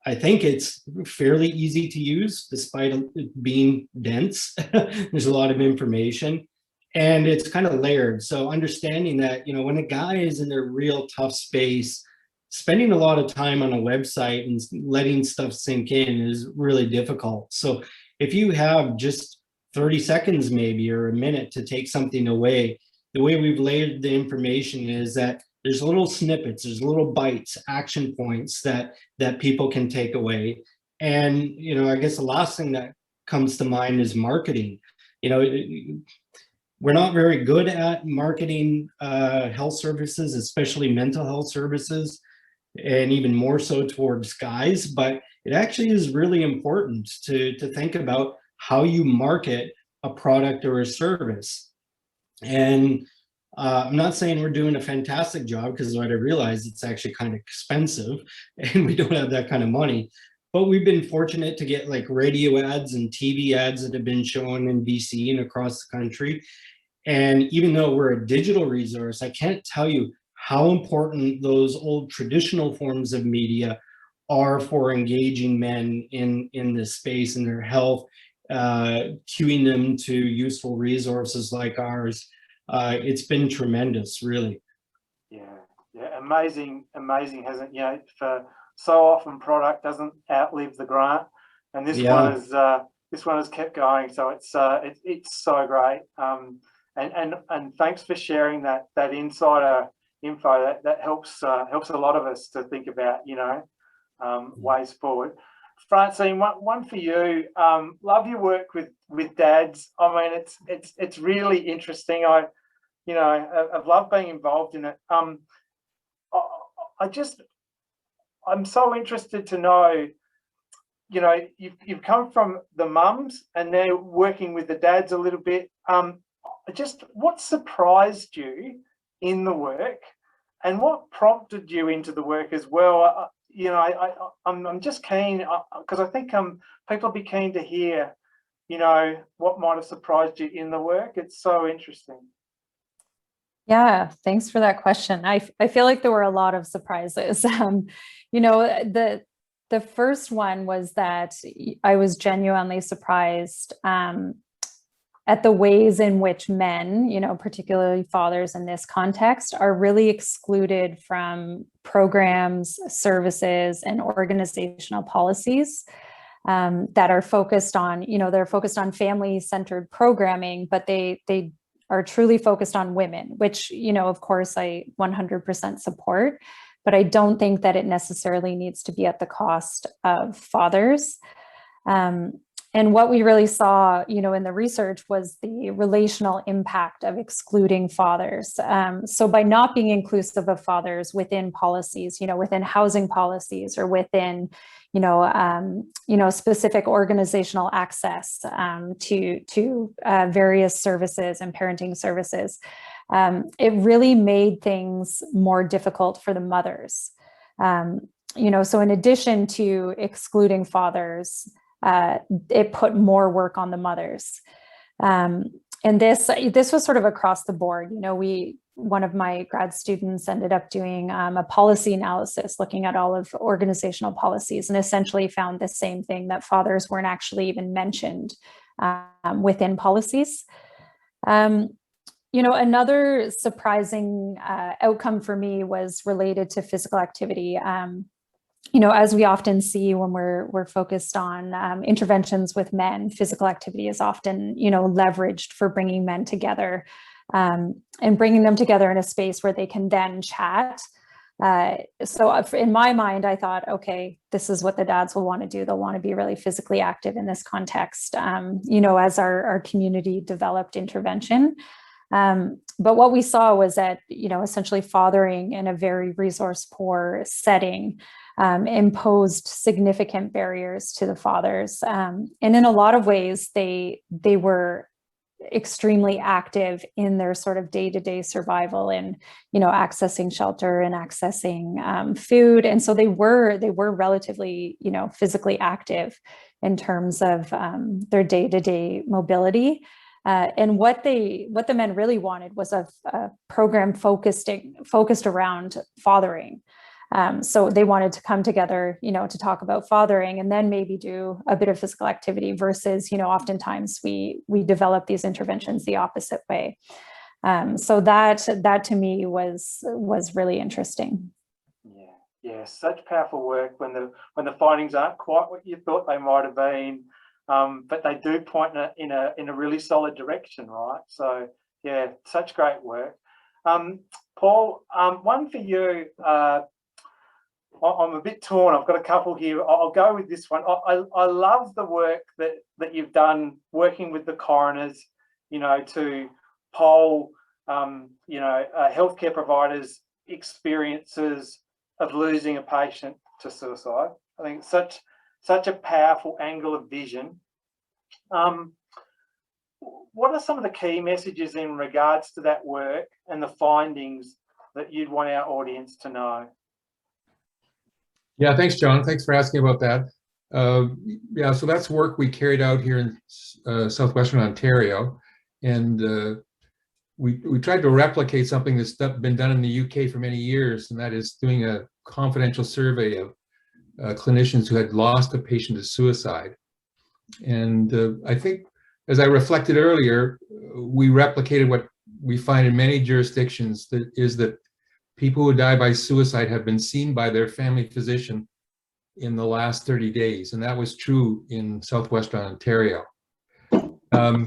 I think it's fairly easy to use despite it being dense. There's a lot of information and it's kind of layered. So understanding that, when a guy is in a real tough space, spending a lot of time on a website and letting stuff sink in is really difficult. So if you have just 30 seconds maybe or a minute to take something away, the way we've layered the information is that there's little snippets, there's little bites, action points that people can take away. And, I guess the last thing that comes to mind is marketing. We're not very good at marketing health services, especially mental health services, and even more so towards guys, but it actually is really important to think about how you market a product or a service. And I'm not saying we're doing a fantastic job, because what I realize, it's actually kind of expensive and we don't have that kind of money. But we've been fortunate to get like radio ads and TV ads that have been shown in BC and across the country. And even though we're a digital resource, I can't tell you how important those old traditional forms of media are for engaging men in this space and their health, cueing them to useful resources like ours. It's been tremendous, really. Yeah, amazing, hasn't it? For so often product doesn't outlive the grant, and this one has kept going. So it's so great. And thanks for sharing that insider info. That helps a lot of us to think about ways forward. Francine, one for you. Love your work with dads. I mean, it's really interesting. I've loved being involved in it. I'm so interested to know, you've come from the mums and now working with the dads a little bit. Just what surprised you in the work, and what prompted you into the work as well? I'm just keen, because I think people will be keen to hear, what might have surprised you in the work. It's so interesting. Yeah, thanks for that question. I feel like there were a lot of surprises. The first one was that I was genuinely surprised at the ways in which men, particularly fathers in this context, are really excluded from programs, services, and organizational policies that are focused on, they're focused on family-centered programming, but they are truly focused on women, which, of course, I 100% support, but I don't think that it necessarily needs to be at the cost of fathers. And what we really saw, in the research was the relational impact of excluding fathers. So by not being inclusive of fathers within policies, within housing policies or within, specific organizational access to various services and parenting services, it really made things more difficult for the mothers. So in addition to excluding fathers, it put more work on the mothers. And this was sort of across the board. One of my grad students ended up doing a policy analysis, looking at all of organizational policies, and essentially found the same thing, that fathers weren't actually even mentioned within policies. Another surprising outcome for me was related to physical activity. As we often see when we're focused on interventions with men, physical activity is often, leveraged for bringing men together and bringing them together in a space where they can then chat. So in my mind, I thought, okay, this is what the dads will want to do. They'll want to be really physically active in this context, as our community developed intervention. But what we saw was that, essentially fathering in a very resource poor setting imposed significant barriers to the fathers. And in a lot of ways, they were extremely active in their sort of day-to-day survival and, accessing shelter and accessing food. And so they were relatively, physically active in terms of their day-to-day mobility. And what the men really wanted was a program focused around fathering. So they wanted to come together, to talk about fathering and then maybe do a bit of physical activity versus, oftentimes we develop these interventions the opposite way. So that to me was really interesting. Yeah, such powerful work when the findings aren't quite what you thought they might have been, but they do point in a really solid direction, right? So yeah, such great work. Paul, one for you. I'm a bit torn. I've got a couple here. I'll go with this one. I love the work that you've done working with the coroners, to poll, healthcare providers' experiences of losing a patient to suicide. I think it's such a powerful angle of vision. What are some of the key messages in regards to that work and the findings that you'd want our audience to know? Yeah, thanks, John. Thanks for asking about that. So that's work we carried out here in southwestern Ontario, and we tried to replicate something that's been done in the UK for many years, and that is doing a confidential survey of clinicians who had lost a patient to suicide. And I think, as I reflected earlier, we replicated what we find in many jurisdictions, that is that people who die by suicide have been seen by their family physician in the last 30 days. And that was true in southwestern Ontario. And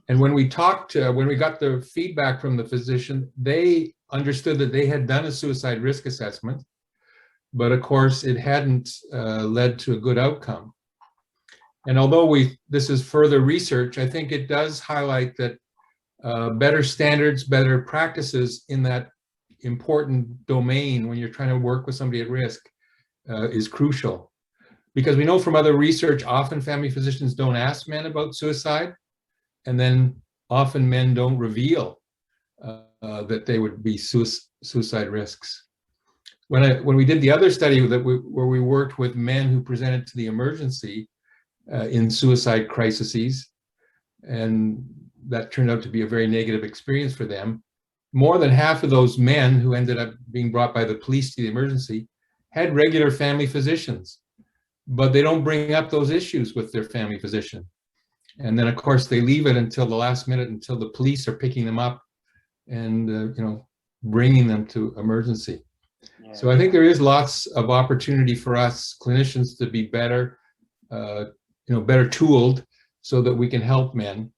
when we talked, when we got the feedback from the physician, they understood that they had done a suicide risk assessment, but of course it hadn't led to a good outcome. And although this is further research, I think it does highlight that better standards, better practices in that important domain when you're trying to work with somebody at risk is crucial. Because we know from other research, often family physicians don't ask men about suicide, and then often men don't reveal that they would be suicide risks. When we did the other study where we worked with men who presented to the emergency in suicide crises, and that turned out to be a very negative experience for them, more than half of those men who ended up being brought by the police to the emergency had regular family physicians, but they don't bring up those issues with their family physician. And then of course they leave it until the last minute, until the police are picking them up and bringing them to emergency. Yeah. So I think there is lots of opportunity for us clinicians to be better, better tooled so that we can help men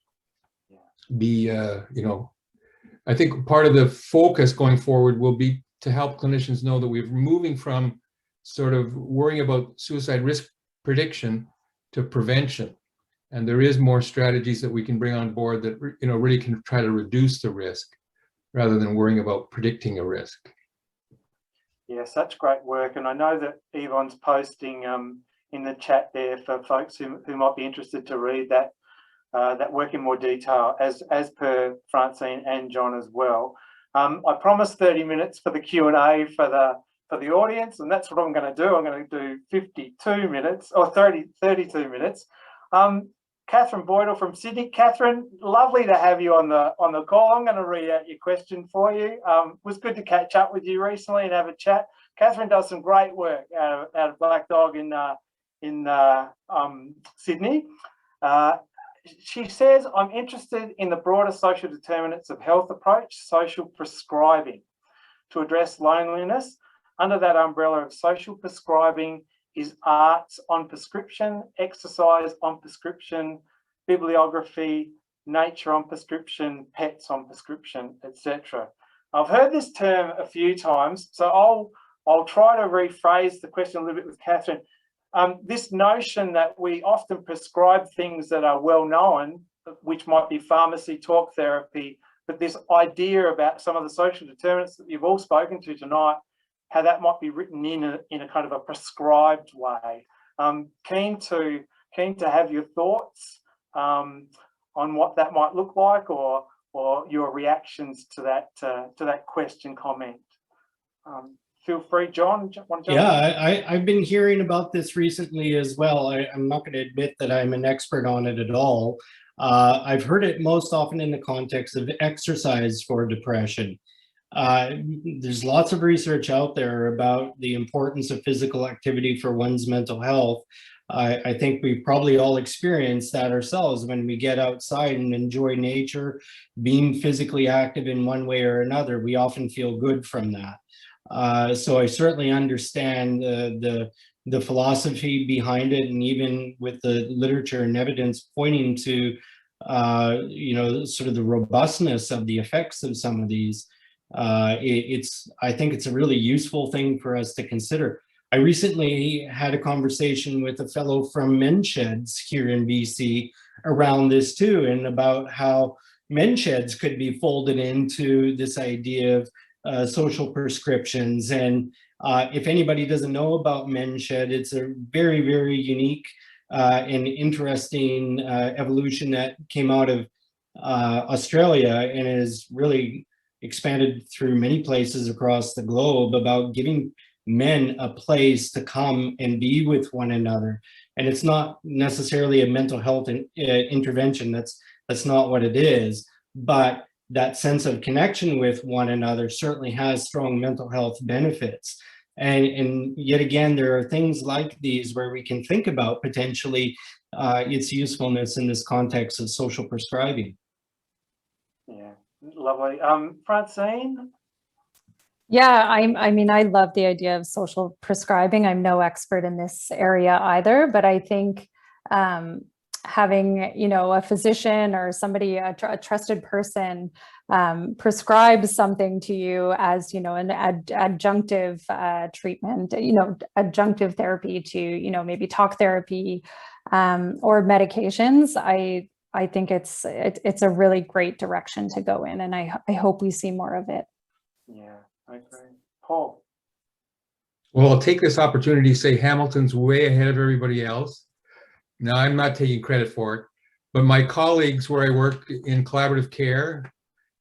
be, I think part of the focus going forward will be to help clinicians know that we're moving from sort of worrying about suicide risk prediction to prevention. And there is more strategies that we can bring on board that, really can try to reduce the risk rather than worrying about predicting a risk. Yeah, such great work. And I know that Yvonne's posting in the chat there for folks who might be interested to read that work in more detail, as per Francine and John as well. I promised 30 minutes for the Q&A for the audience, and that's what I'm going to do. I'm going to do 52 minutes or 32 minutes. Catherine Boydell from Sydney. Catherine, lovely to have you on the call. I'm going to read out your question for you. It was good to catch up with you recently and have a chat. Catherine does some great work out of Black Dog in Sydney. She says, I'm interested in the broader social determinants of health approach, social prescribing, to address loneliness. Under that umbrella of social prescribing is arts on prescription, exercise on prescription, bibliography, nature on prescription, pets on prescription, etc. I've heard this term a few times, so I'll try to rephrase the question a little bit with Catherine. This notion that we often prescribe things that are well known, which might be pharmacy, talk therapy, but this idea about some of the social determinants that you've all spoken to tonight, how that might be written in a kind of a prescribed way. Keen to have your thoughts on what that might look like, or your reactions to that question, comment. Feel free, John. Yeah, I've been hearing about this recently as well. I'm not going to admit that I'm an expert on it at all. I've heard it most often in the context of exercise for depression. There's lots of research out there about the importance of physical activity for one's mental health. I think we've probably all experienced that ourselves when we get outside and enjoy nature, being physically active in one way or another. We often feel good from that. So I certainly understand the philosophy behind it, and even with the literature and evidence pointing to, sort of the robustness of the effects of some of these. I think it's a really useful thing for us to consider. I recently had a conversation with a fellow from MenSheds here in BC around this too, and about how MenSheds could be folded into this idea of social prescriptions. And if anybody doesn't know about MenShed, it's a very, very unique and interesting evolution that came out of Australia and is really expanded through many places across the globe, about giving men a place to come and be with one another. And it's not necessarily a mental health intervention. That's not what it is. But that sense of connection with one another certainly has strong mental health benefits. And yet again, there are things like these where we can think about potentially its usefulness in this context of social prescribing. Yeah, lovely. Francine? Yeah, I mean, I love the idea of social prescribing. I'm no expert in this area either, but I think having, a physician or somebody, a trusted person prescribe something to you as, an adjunctive treatment, adjunctive therapy to, maybe talk therapy or medications. I think it's a really great direction to go in, and I hope we see more of it. Yeah, I agree. Paul? Well, I'll take this opportunity to say Hamilton's way ahead of everybody else. Now, I'm not taking credit for it, but my colleagues where I work in collaborative care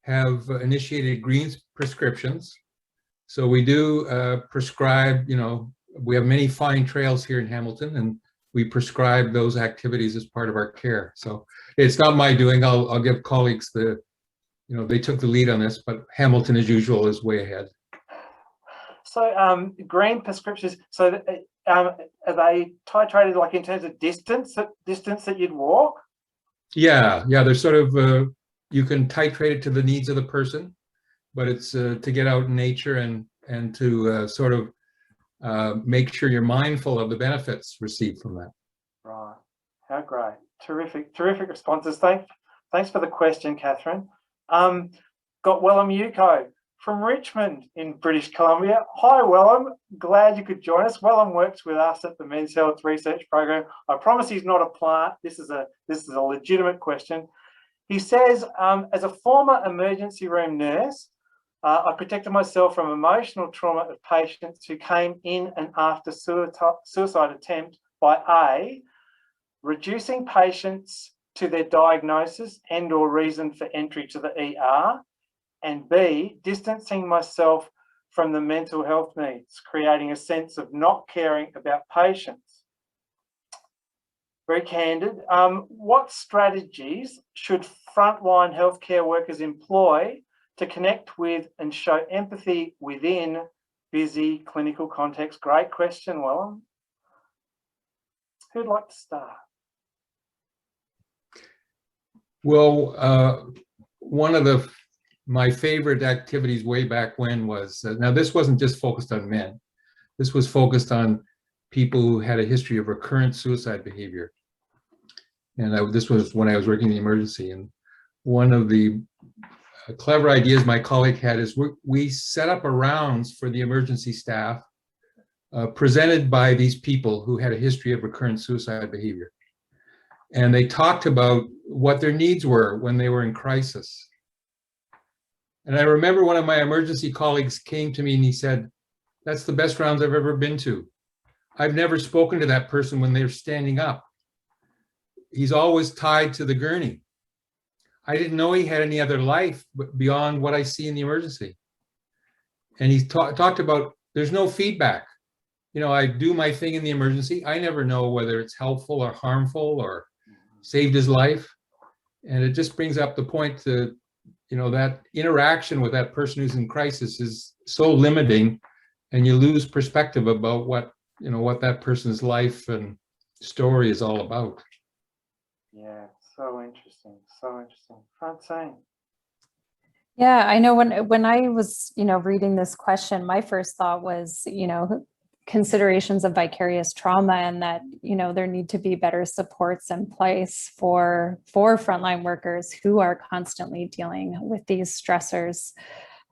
have initiated green prescriptions. So we do prescribe, we have many fine trails here in Hamilton, and we prescribe those activities as part of our care. So it's not my doing. I'll give colleagues they took the lead on this, but Hamilton, as usual, is way ahead. So green prescriptions, so are they titrated like in terms of distance that you'd walk? Yeah, they're sort of, you can titrate it to the needs of the person, but it's to get out in nature and to sort of make sure you're mindful of the benefits received from that. Right, how great, terrific responses. Thanks for the question, Catherine. Got Yuko. from Richmond in British Columbia. Hi, Wellum. Glad you could join us. Wellum works with us at the Men's Health Research Program. I promise he's not a plant. This is a legitimate question. He says, as a former emergency room nurse, I protected myself from emotional trauma of patients who came in and after suicide attempt by A, reducing patients to their diagnosis and or reason for entry to the ER, and B, distancing myself from the mental health needs, creating a sense of not caring about patients. Very candid. What strategies should frontline healthcare workers employ to connect with and show empathy within busy clinical context? Great question, Wellum. Who'd like to start? Well, one of my favorite activities way back when was, now this wasn't just focused on men. This was focused on people who had a history of recurrent suicide behavior. And this was when I was working in the emergency. And one of the clever ideas my colleague had is we set up a rounds for the emergency staff presented by these people who had a history of recurrent suicide behavior. And they talked about what their needs were when they were in crisis. And I remember one of my emergency colleagues came to me and he said, "That's the best rounds I've ever been to. I've never spoken to that person when they're standing up. He's always tied to the gurney. I didn't know he had any other life beyond what I see in the emergency." And he talked about, there's no feedback. You know, I do my thing in the emergency. I never know whether it's helpful or harmful or saved his life. And it just brings up the point to, you know, that interaction with that person who's in crisis is so limiting, and you lose perspective about what, you know, what that person's life and story is all about. Yeah, so interesting, so interesting. Francine. Yeah, I know when I was, reading this question, my first thought was, considerations of vicarious trauma, and that, there need to be better supports in place for frontline workers who are constantly dealing with these stressors.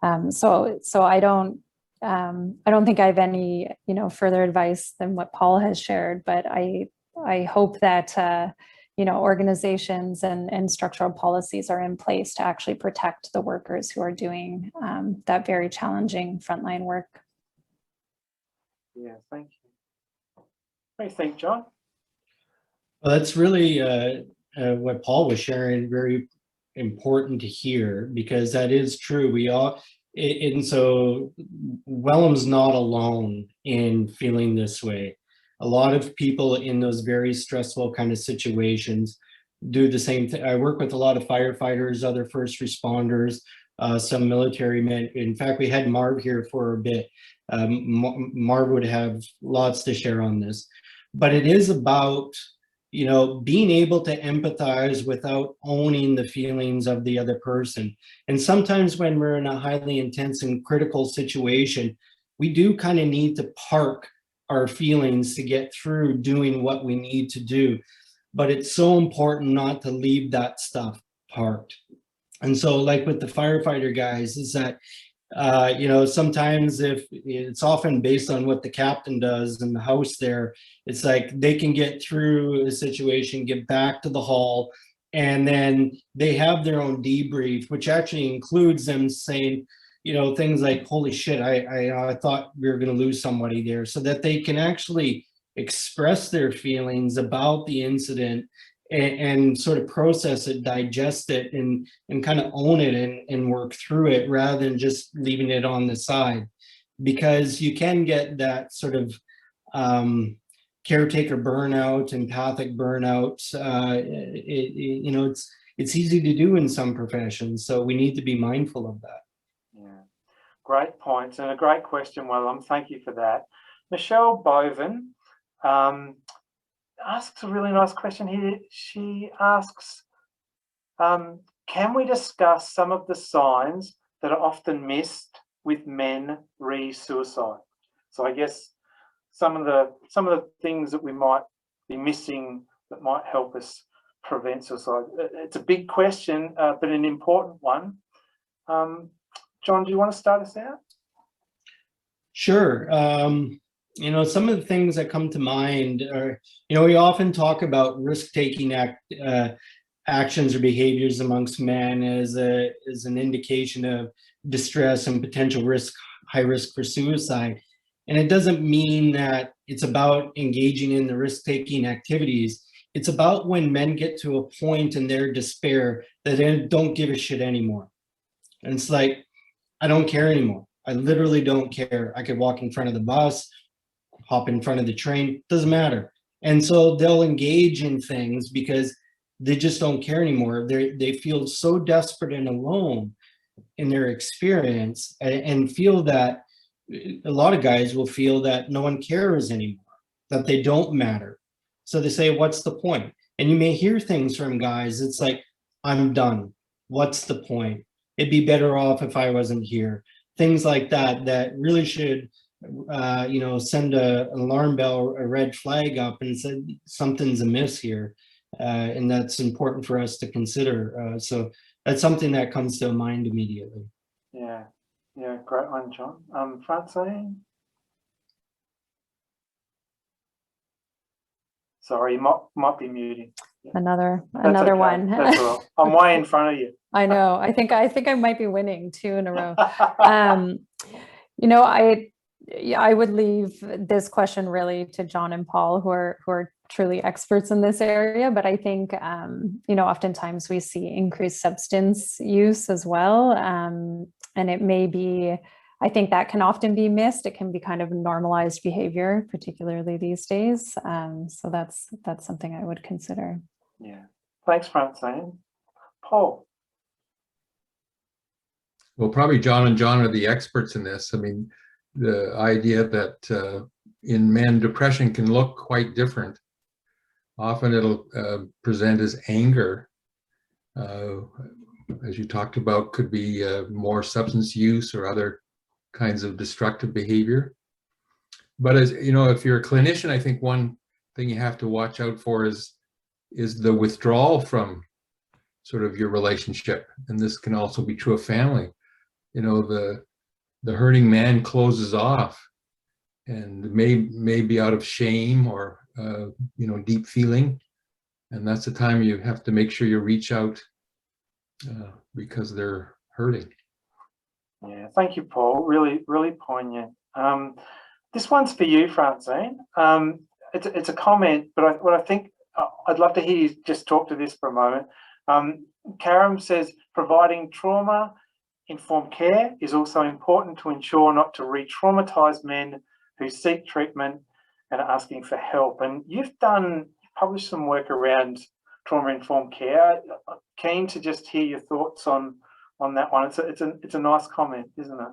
So I don't think I have any, further advice than what Paul has shared, but I hope that, organizations and structural policies are in place to actually protect the workers who are doing that very challenging frontline work. Yeah, thank you. What do you think, John? Well, that's really what Paul was sharing, very important to hear, because that is true. We all, and so Wellum's not alone in feeling this way. A lot of people in those very stressful kind of situations do the same thing. I work with a lot of firefighters, other first responders, some military men. In fact, we had Marv here for a bit. Marv would have lots to share on this, but it is about, being able to empathize without owning the feelings of the other person. And sometimes when we're in a highly intense and critical situation, we do kind of need to park our feelings to get through doing what we need to do. But it's so important not to leave that stuff parked. And so, like with the firefighter guys, is that sometimes if it's often based on what the captain does in the house there, it's like they can get through a situation, get back to the hall, and then they have their own debrief, which actually includes them saying, things like, holy shit, I thought we were going to lose somebody there, so that they can actually express their feelings about the incident and sort of process it, digest it, and kind of own it and work through it, rather than just leaving it on the side. Because you can get that sort of caretaker burnout, empathic burnout. It's easy to do in some professions, so we need to be mindful of that. Yeah, great points and a great question, Wellum. Thank you for that. Michelle Boven asks a really nice question here. She asks, can we discuss some of the signs that are often missed with men re-suicide? So I guess some of the things that we might be missing that might help us prevent suicide. It's a big question, but an important one. John, do you want to start us out? Sure. You know, some of the things that come to mind are, you know, we often talk about risk-taking actions or behaviors amongst men as an indication of distress and potential risk, high risk for suicide. And it doesn't mean that it's about engaging in the risk-taking activities. It's about when men get to a point in their despair that they don't give a shit anymore. And it's like, I don't care anymore. I literally don't care. I could walk in front of the bus, hop in front of the train, doesn't matter. And so they'll engage in things because they just don't care anymore. They feel so desperate and alone in their experience, and feel that a lot of guys will feel that no one cares anymore, that they don't matter. So they say, what's the point? And you may hear things from guys, it's like, I'm done. What's the point? It'd be better off if I wasn't here. Things like that, that really should, you know, send an alarm bell, a red flag up and say something's amiss here. And that's important for us to consider. So that's something that comes to mind immediately. Yeah, yeah, great one, John. Francine? Sorry, you might be muting. Yeah. Another That's okay. one. That's all right. I'm way in front of you. I know. I think I might be winning 2 in a row. You know, I would leave this question really to John and Paul, who are truly experts in this area. But I think, you know, oftentimes we see increased substance use as well. And it may be, I think that can often be missed. It can be kind of normalized behavior, particularly these days. So that's something I would consider. Yeah. Thanks, Francine. Paul? Well, probably John and John are the experts in this. I mean, the idea that in men, depression can look quite different. Often it'll present as anger, as you talked about, could be more substance use or other kinds of destructive behavior. But as you know, if you're a clinician, I think one thing you have to watch out for is the withdrawal from sort of your relationship. And this can also be true of family. You know, the hurting man closes off and may be out of shame or you know, deep feeling, and that's the time you have to make sure you reach out because they're hurting. Yeah, thank you, Paul. Really, really poignant. This one's for you, Francine. It's a comment, but what I think I'd love to hear you just talk to this for a moment. Karam says, providing trauma-informed care is also important to ensure not to re-traumatize men who seek treatment and are asking for help. And you've published some work around trauma-informed care. I'm keen to just hear your thoughts on that one. It's a nice comment, isn't it?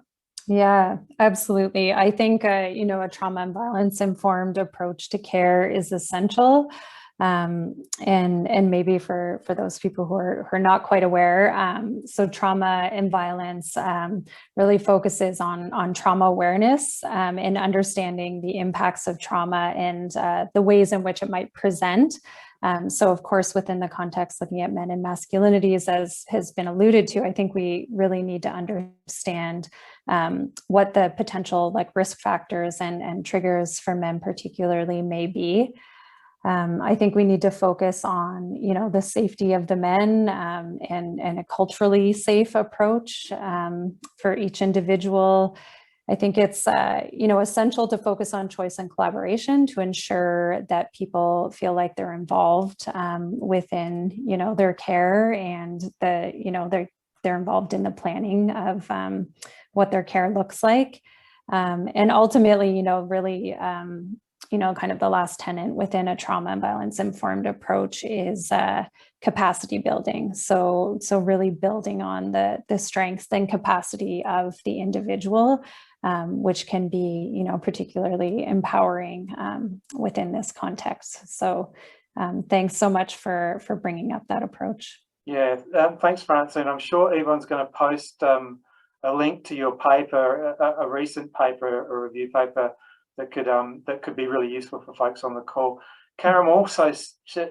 Yeah, absolutely. I think, you know, a trauma and violence informed approach to care is essential. And maybe for those people who are not quite aware, so trauma and violence really focuses on trauma awareness and understanding the impacts of trauma and the ways in which it might present. So of course, within the context looking at men and masculinities, as has been alluded to, I think we really need to understand what the potential like risk factors and triggers for men particularly may be. I think we need to focus on, you know, the safety of the men and a culturally safe approach for each individual. I think it's, you know, essential to focus on choice and collaboration to ensure that people feel like they're involved within, you know, their care and you know, they're involved in the planning of what their care looks like. And ultimately, you know, really, you know, kind of the last tenet within a trauma and violence informed approach is capacity building. So really building on the strengths and capacity of the individual, which can be, you know, particularly empowering within this context. So thanks so much for bringing up that approach. Yeah, thanks, Francine. I'm sure Yvonne's going to post a link to your paper, a recent paper, a review paper that could be really useful for folks on the call. Karam also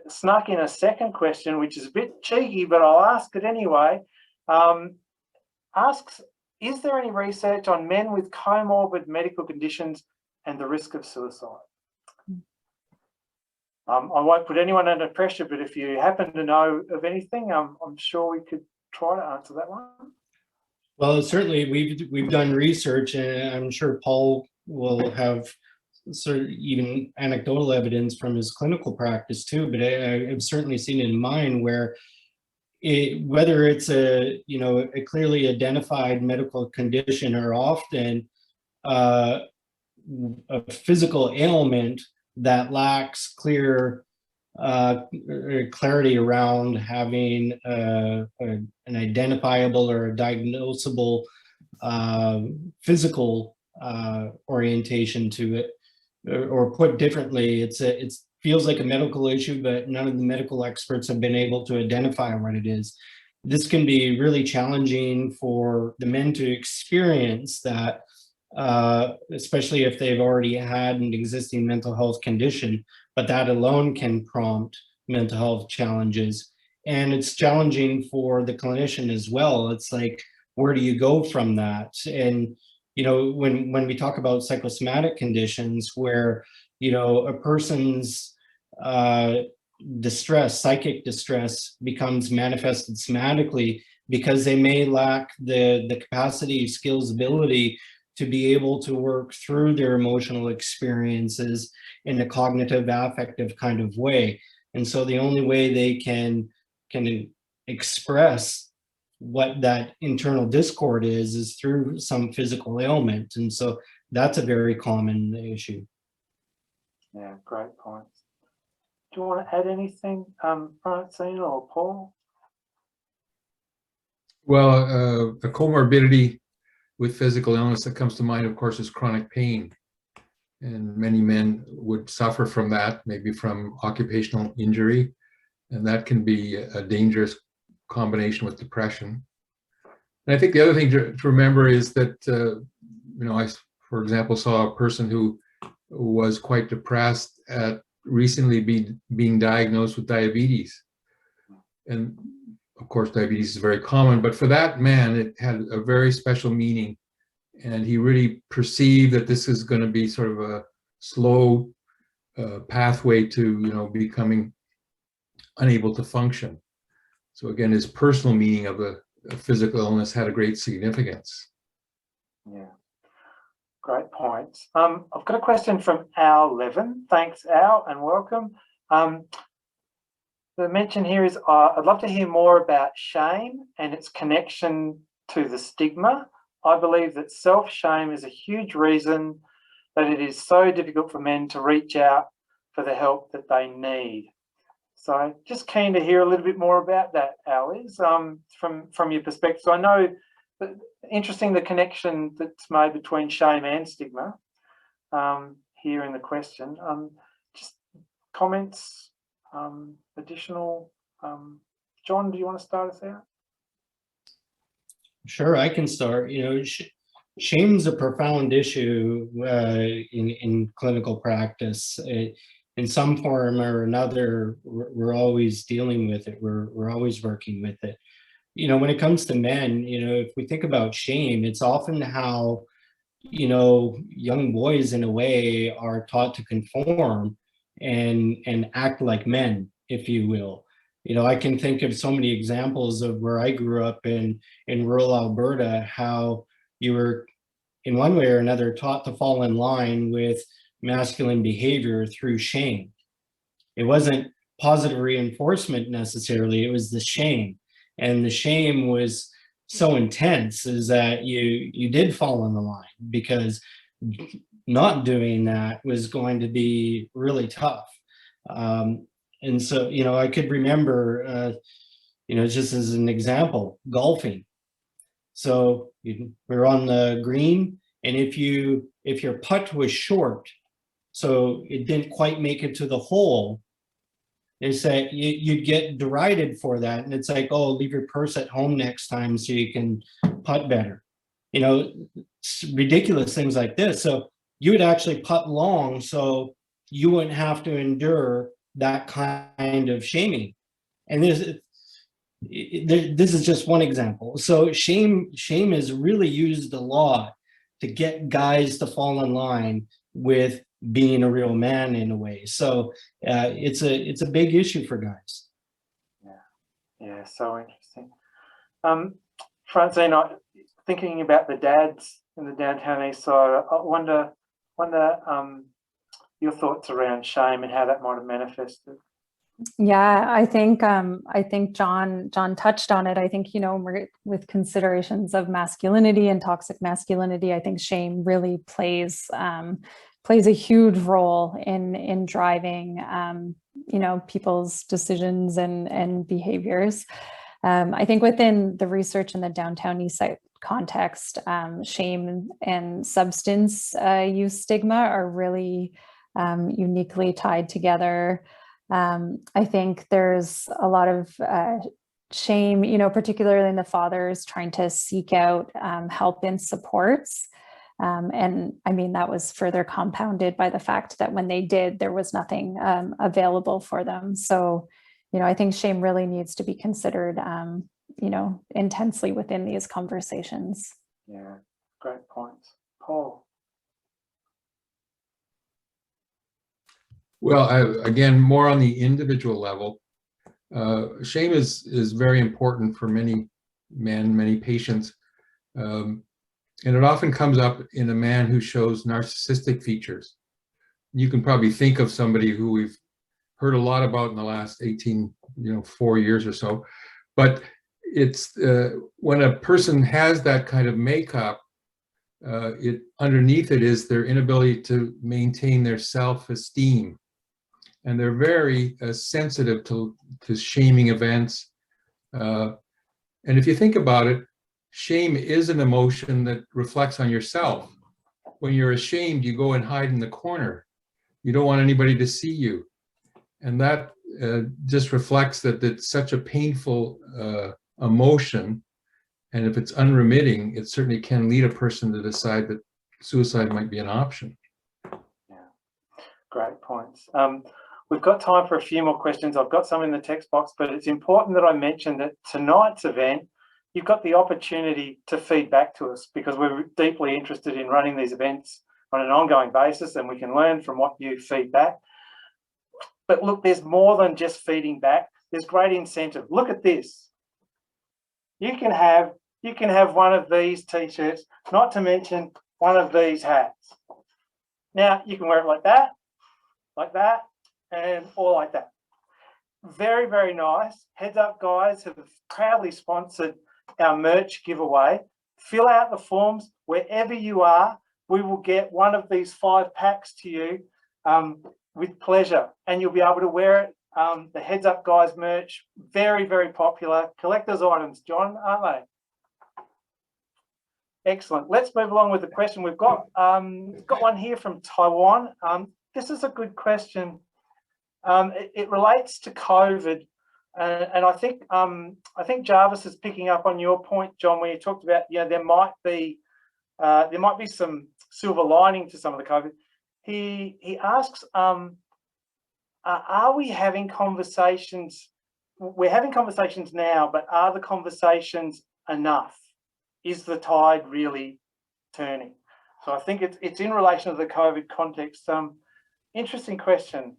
snuck in a second question, which is a bit cheeky, but I'll ask it anyway. Asks is there any research on men with comorbid medical conditions and the risk of suicide? I won't put anyone under pressure, but if you happen to know of anything, I'm sure we could try to answer that one. Well, certainly we've done research, and I'm sure Paul will have sort of even anecdotal evidence from his clinical practice too. But I've certainly seen it in mine where whether it's a clearly identified medical condition or often a physical ailment that lacks clear clarity around having an identifiable or a diagnosable physical orientation to it, or put differently, it feels like a medical issue, but none of the medical experts have been able to identify what it is. This can be really challenging for the men to experience that, especially if they've already had an existing mental health condition, but that alone can prompt mental health challenges. And it's challenging for the clinician as well. It's like, where do you go from that? And, when we talk about psychosomatic conditions where, a person's distress, psychic distress becomes manifested somatically because they may lack the capacity, skills, ability to be able to work through their emotional experiences in a cognitive, affective kind of way. And so the only way they can express what that internal discord is through some physical ailment. And so that's a very common issue. Yeah, great points. Do you want to add anything, Francine or Paul? Well, a comorbidity with physical illness that comes to mind, of course, is chronic pain. And many men would suffer from that, maybe from occupational injury. And that can be a dangerous combination with depression. And I think the other thing to remember is that, I, for example, saw a person who was quite depressed at recently being diagnosed with diabetes. And of course, diabetes is very common, but for that man, it had a very special meaning. And he really perceived that this is going to be sort of a slow pathway to, becoming unable to function. So again, his personal meaning of a physical illness had a great significance. Yeah, great points. I've got a question from Al Levin. Thanks, Al, and welcome. The mention here is, I'd love to hear more about shame and its connection to the stigma. I believe that self-shame is a huge reason that it is so difficult for men to reach out for the help that they need. So just keen to hear a little bit more about that, Alice, from your perspective. So I know that interesting the connection that's made between shame and stigma here in the question. Just comments, additional. John, do you want to start us out? Sure, I can start. Shame's a profound issue in clinical practice. In some form or another, we're always dealing with it. We're always working with it. When it comes to men, if we think about shame, it's often how, young boys in a way are taught to conform and act like men, if you will. I can think of so many examples of where I grew up in rural Alberta, how you were in one way or another taught to fall in line with masculine behavior through shame. It wasn't positive reinforcement necessarily, it was the shame. And the shame was so intense is that you did fall in the line, because not doing that was going to be really tough. And so, I could remember, just as an example, golfing. So we're on the green, and if your putt was short, so it didn't quite make it to the hole, they say you'd get derided for that. And it's like, oh, leave your purse at home next time so you can putt better. Ridiculous things like this. So you would actually putt long so you wouldn't have to endure that kind of shaming. And this is just one example. So shame has really used the law to get guys to fall in line with being a real man in a way. So it's a big issue for guys. Yeah, so interesting. Francine, thinking about the dads in the downtown east side, I wonder your thoughts around shame and how that might have manifested. Yeah, I think John touched on it. I think, you know, with considerations of masculinity and toxic masculinity, I think shame really plays a huge role in driving you know, people's decisions and behaviors. I think within the research in the downtown east side context, shame and substance use stigma are really uniquely tied together. I think there's a lot of shame, you know, particularly in the fathers trying to seek out help and supports. And I mean, that was further compounded by the fact that when they did, there was nothing available for them. So, you know, I think shame really needs to be considered, you know, intensely within these conversations. Yeah, great points. Paul. Well, again, more on the individual level, shame is very important for many men, many patients. And it often comes up in a man who shows narcissistic features. You can probably think of somebody who we've heard a lot about in the last 4 years or so. But it's when a person has that kind of makeup, underneath it is their inability to maintain their self-esteem. And they're very sensitive to shaming events. And if you think about it, shame is an emotion that reflects on yourself. When you're ashamed, you go and hide in the corner. You don't want anybody to see you. And that just reflects that it's such a painful emotion. And if it's unremitting, it certainly can lead a person to decide that suicide might be an option. Yeah, great points. We've got time for a few more questions. I've got some in the text box, but it's important that I mention that tonight's event, you've got the opportunity to feed back to us because we're deeply interested in running these events on an ongoing basis and we can learn from what you feed back. But look, there's more than just feeding back. There's great incentive. Look at this. You can have one of these t-shirts, not to mention one of these hats. Now you can wear it like that, or like that. Very, very nice. Heads Up Guys have proudly sponsored our merch giveaway. Fill out the forms wherever you are. We will get one of these 5 packs to you with pleasure, and you'll be able to wear it. The Heads Up Guys merch, very, very popular. Collector's items, John, aren't they? Excellent. Let's move along with the question. We've got one here from Taiwan. This is a good question. It relates to COVID. And I think Jarvis is picking up on your point, John, where you talked about, you know, there might be some silver lining to some of the COVID. He asks, are we having conversations? We're having conversations now, but are the conversations enough? Is the tide really turning? So I think it's in relation to the COVID context. Interesting question.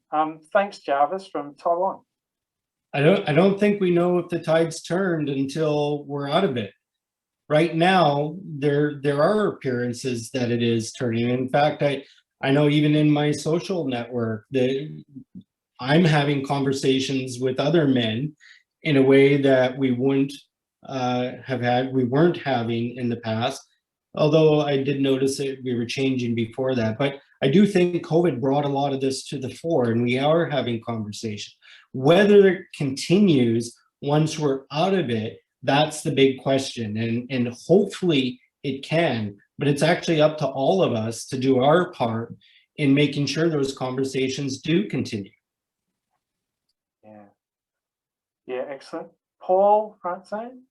Thanks, Jarvis from Taiwan. I don't think we know if the tide's turned until we're out of it. Right now, there are appearances that it is turning. In fact, I know even in my social network that I'm having conversations with other men in a way that we weren't having in the past. Although I did notice that we were changing before that. But I do think COVID brought a lot of this to the fore, and we are having conversation. Whether it continues once we're out of it, that's the big question. And hopefully it can, but it's actually up to all of us to do our part in making sure those conversations do continue. Yeah, excellent. Paul, Francine?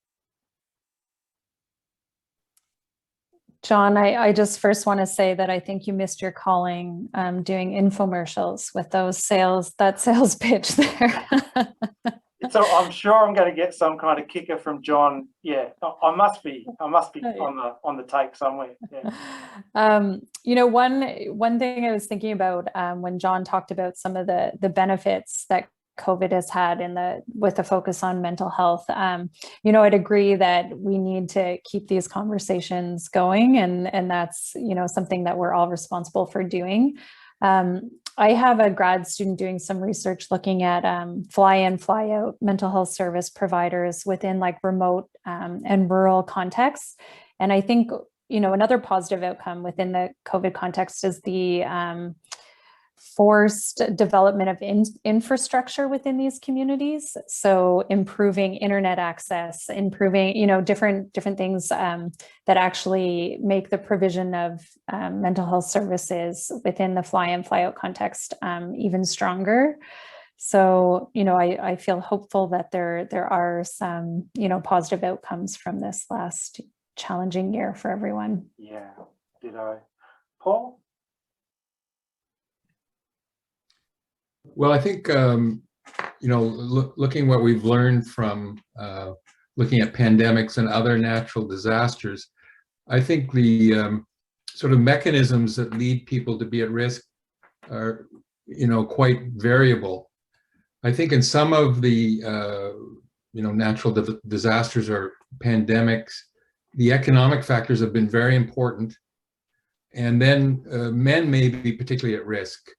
John, I just first want to say that I think you missed your calling doing infomercials with that sales pitch there. So I'm sure I'm going to get some kind of kicker from John. Yeah, I must be on the take somewhere. Yeah. You know, one thing I was thinking about when John talked about some of the benefits that COVID has had with the focus on mental health. You know, I'd agree that we need to keep these conversations going, and that's, you know, something that we're all responsible for doing. I have a grad student doing some research looking at fly-in, fly-out mental health service providers within like remote and rural contexts. And I think, you know, another positive outcome within the COVID context is the forced development of infrastructure within these communities. So improving internet access, improving, you know, different things that actually make the provision of mental health services within the fly-in, fly-out context even stronger. So, you know, I feel hopeful that there are some, you know, positive outcomes from this last challenging year for everyone. Yeah, ditto. Paul? Well, I think, you know, looking what we've learned from looking at pandemics and other natural disasters, I think the sort of mechanisms that lead people to be at risk are, you know, quite variable. I think in some of the, you know, natural disasters or pandemics, the economic factors have been very important. And then men may be particularly at risk.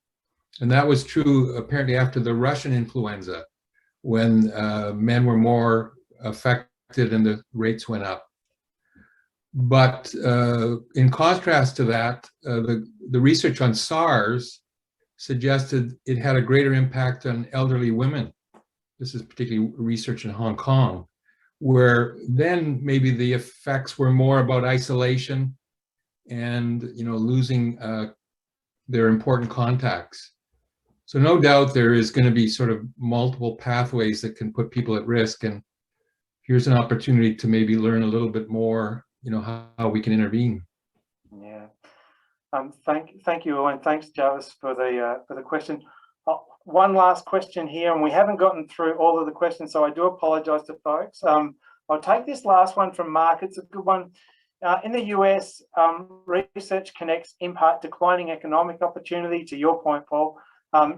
And that was true apparently after the Russian influenza, when men were more affected and the rates went up. But in contrast to that, the research on SARS suggested it had a greater impact on elderly women. This is particularly research in Hong Kong, where then maybe the effects were more about isolation and, you know, losing their important contacts. So no doubt there is going to be sort of multiple pathways that can put people at risk, and here's an opportunity to maybe learn a little bit more, you know, how we can intervene. Yeah. Thank you, and thanks, Jarvis, for the question. One last question here, and we haven't gotten through all of the questions, so I do apologise to folks. I'll take this last one from Mark. It's a good one. In the US, research connects in part declining economic opportunity, to your point, Paul,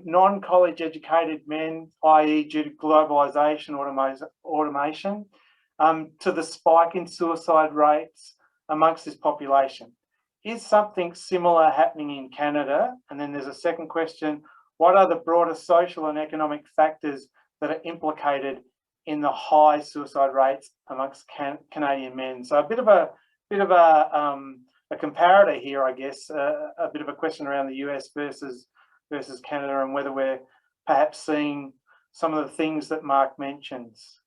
non-college educated men, i.e. due to globalisation, automation, to the spike in suicide rates amongst this population. Is something similar happening in Canada? And then there's a second question: what are the broader social and economic factors that are implicated in the high suicide rates amongst Canadian men? So a bit of a comparator here, I guess, a bit of a question around the US versus Canada, and whether we're perhaps seeing some of the things that Mark mentions.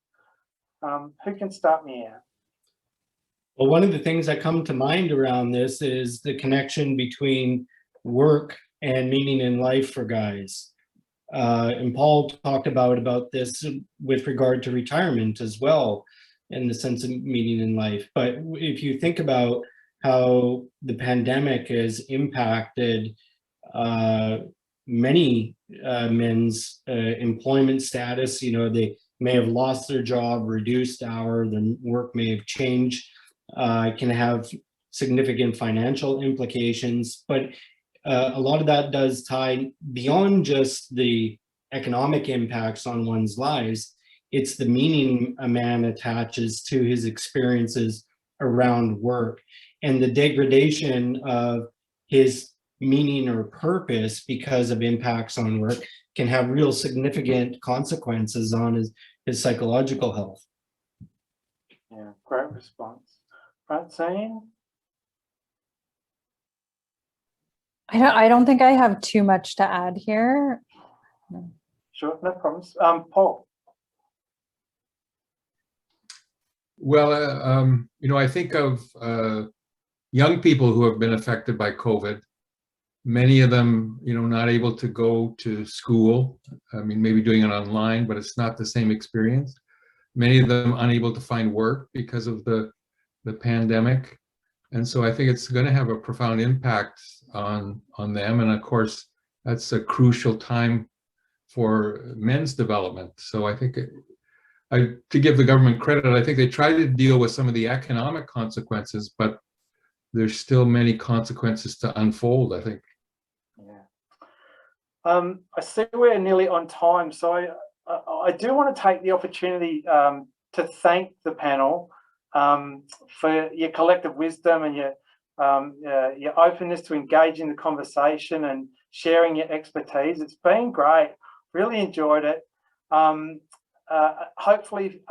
Who can start me out? Well, one of the things that come to mind around this is the connection between work and meaning in life for guys. And Paul talked about this with regard to retirement as well, in the sense of meaning in life. But if you think about how the pandemic has impacted many men's employment status, you know, they may have lost their job, reduced hour, their work may have changed, can have significant financial implications. But a lot of that does tie beyond just the economic impacts on one's lives. It's the meaning a man attaches to his experiences around work, and the degradation of his meaning or purpose because of impacts on work can have real significant consequences on his psychological health. Yeah, great response. Francine? I don't think I have too much to add here. Sure, no problems. Paul? Well, you know, I think of young people who have been affected by COVID. Many of them, you know, not able to go to school. I mean, maybe doing it online, but it's not the same experience. Many of them unable to find work because of the pandemic. And so I think it's going to have a profound impact on them. And of course, that's a crucial time for men's development. So I think To give the government credit, I think they tried to deal with some of the economic consequences, but there's still many consequences to unfold, I think. Yeah. I see we're nearly on time, so I do want to take the opportunity to thank the panel for your collective wisdom and your openness to engage in the conversation and sharing your expertise. It's been great. Really enjoyed it. Hopefully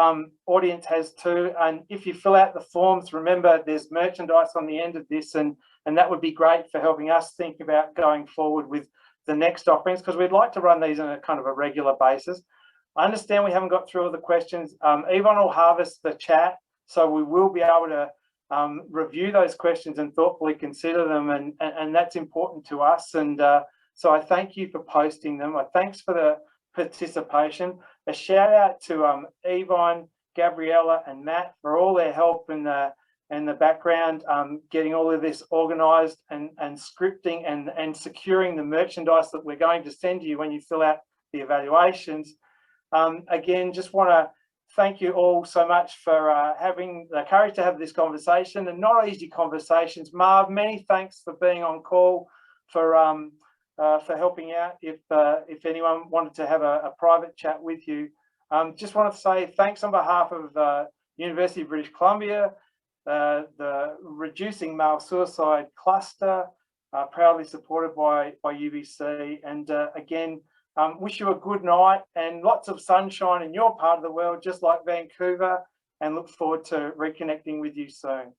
audience has too, and if you fill out the forms, remember there's merchandise on the end of this, and that would be great for helping us think about going forward with the next offerings, because we'd like to run these on a kind of a regular basis. I understand we haven't got through all the questions. Yvonne will harvest the chat, so we will be able to review those questions and thoughtfully consider them, and that's important to us. And so I thank you for posting them. Thanks for the participation. A shout out to Yvonne, Gabriella and Matt for all their help in the background, getting all of this organised and scripting and securing the merchandise that we're going to send you when you fill out the evaluations. Again, just want to thank you all so much for having the courage to have this conversation, and not easy conversations. Marv, many thanks for being on call, for helping out if anyone wanted to have a private chat with you. Just want to say thanks on behalf of the University of British Columbia, the Reducing Male Suicide Cluster, proudly supported by UBC, and again, wish you a good night and lots of sunshine in your part of the world, just like Vancouver, and look forward to reconnecting with you soon.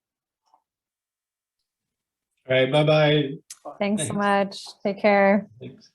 All right, bye-bye. Thanks so much. Take care. Thanks.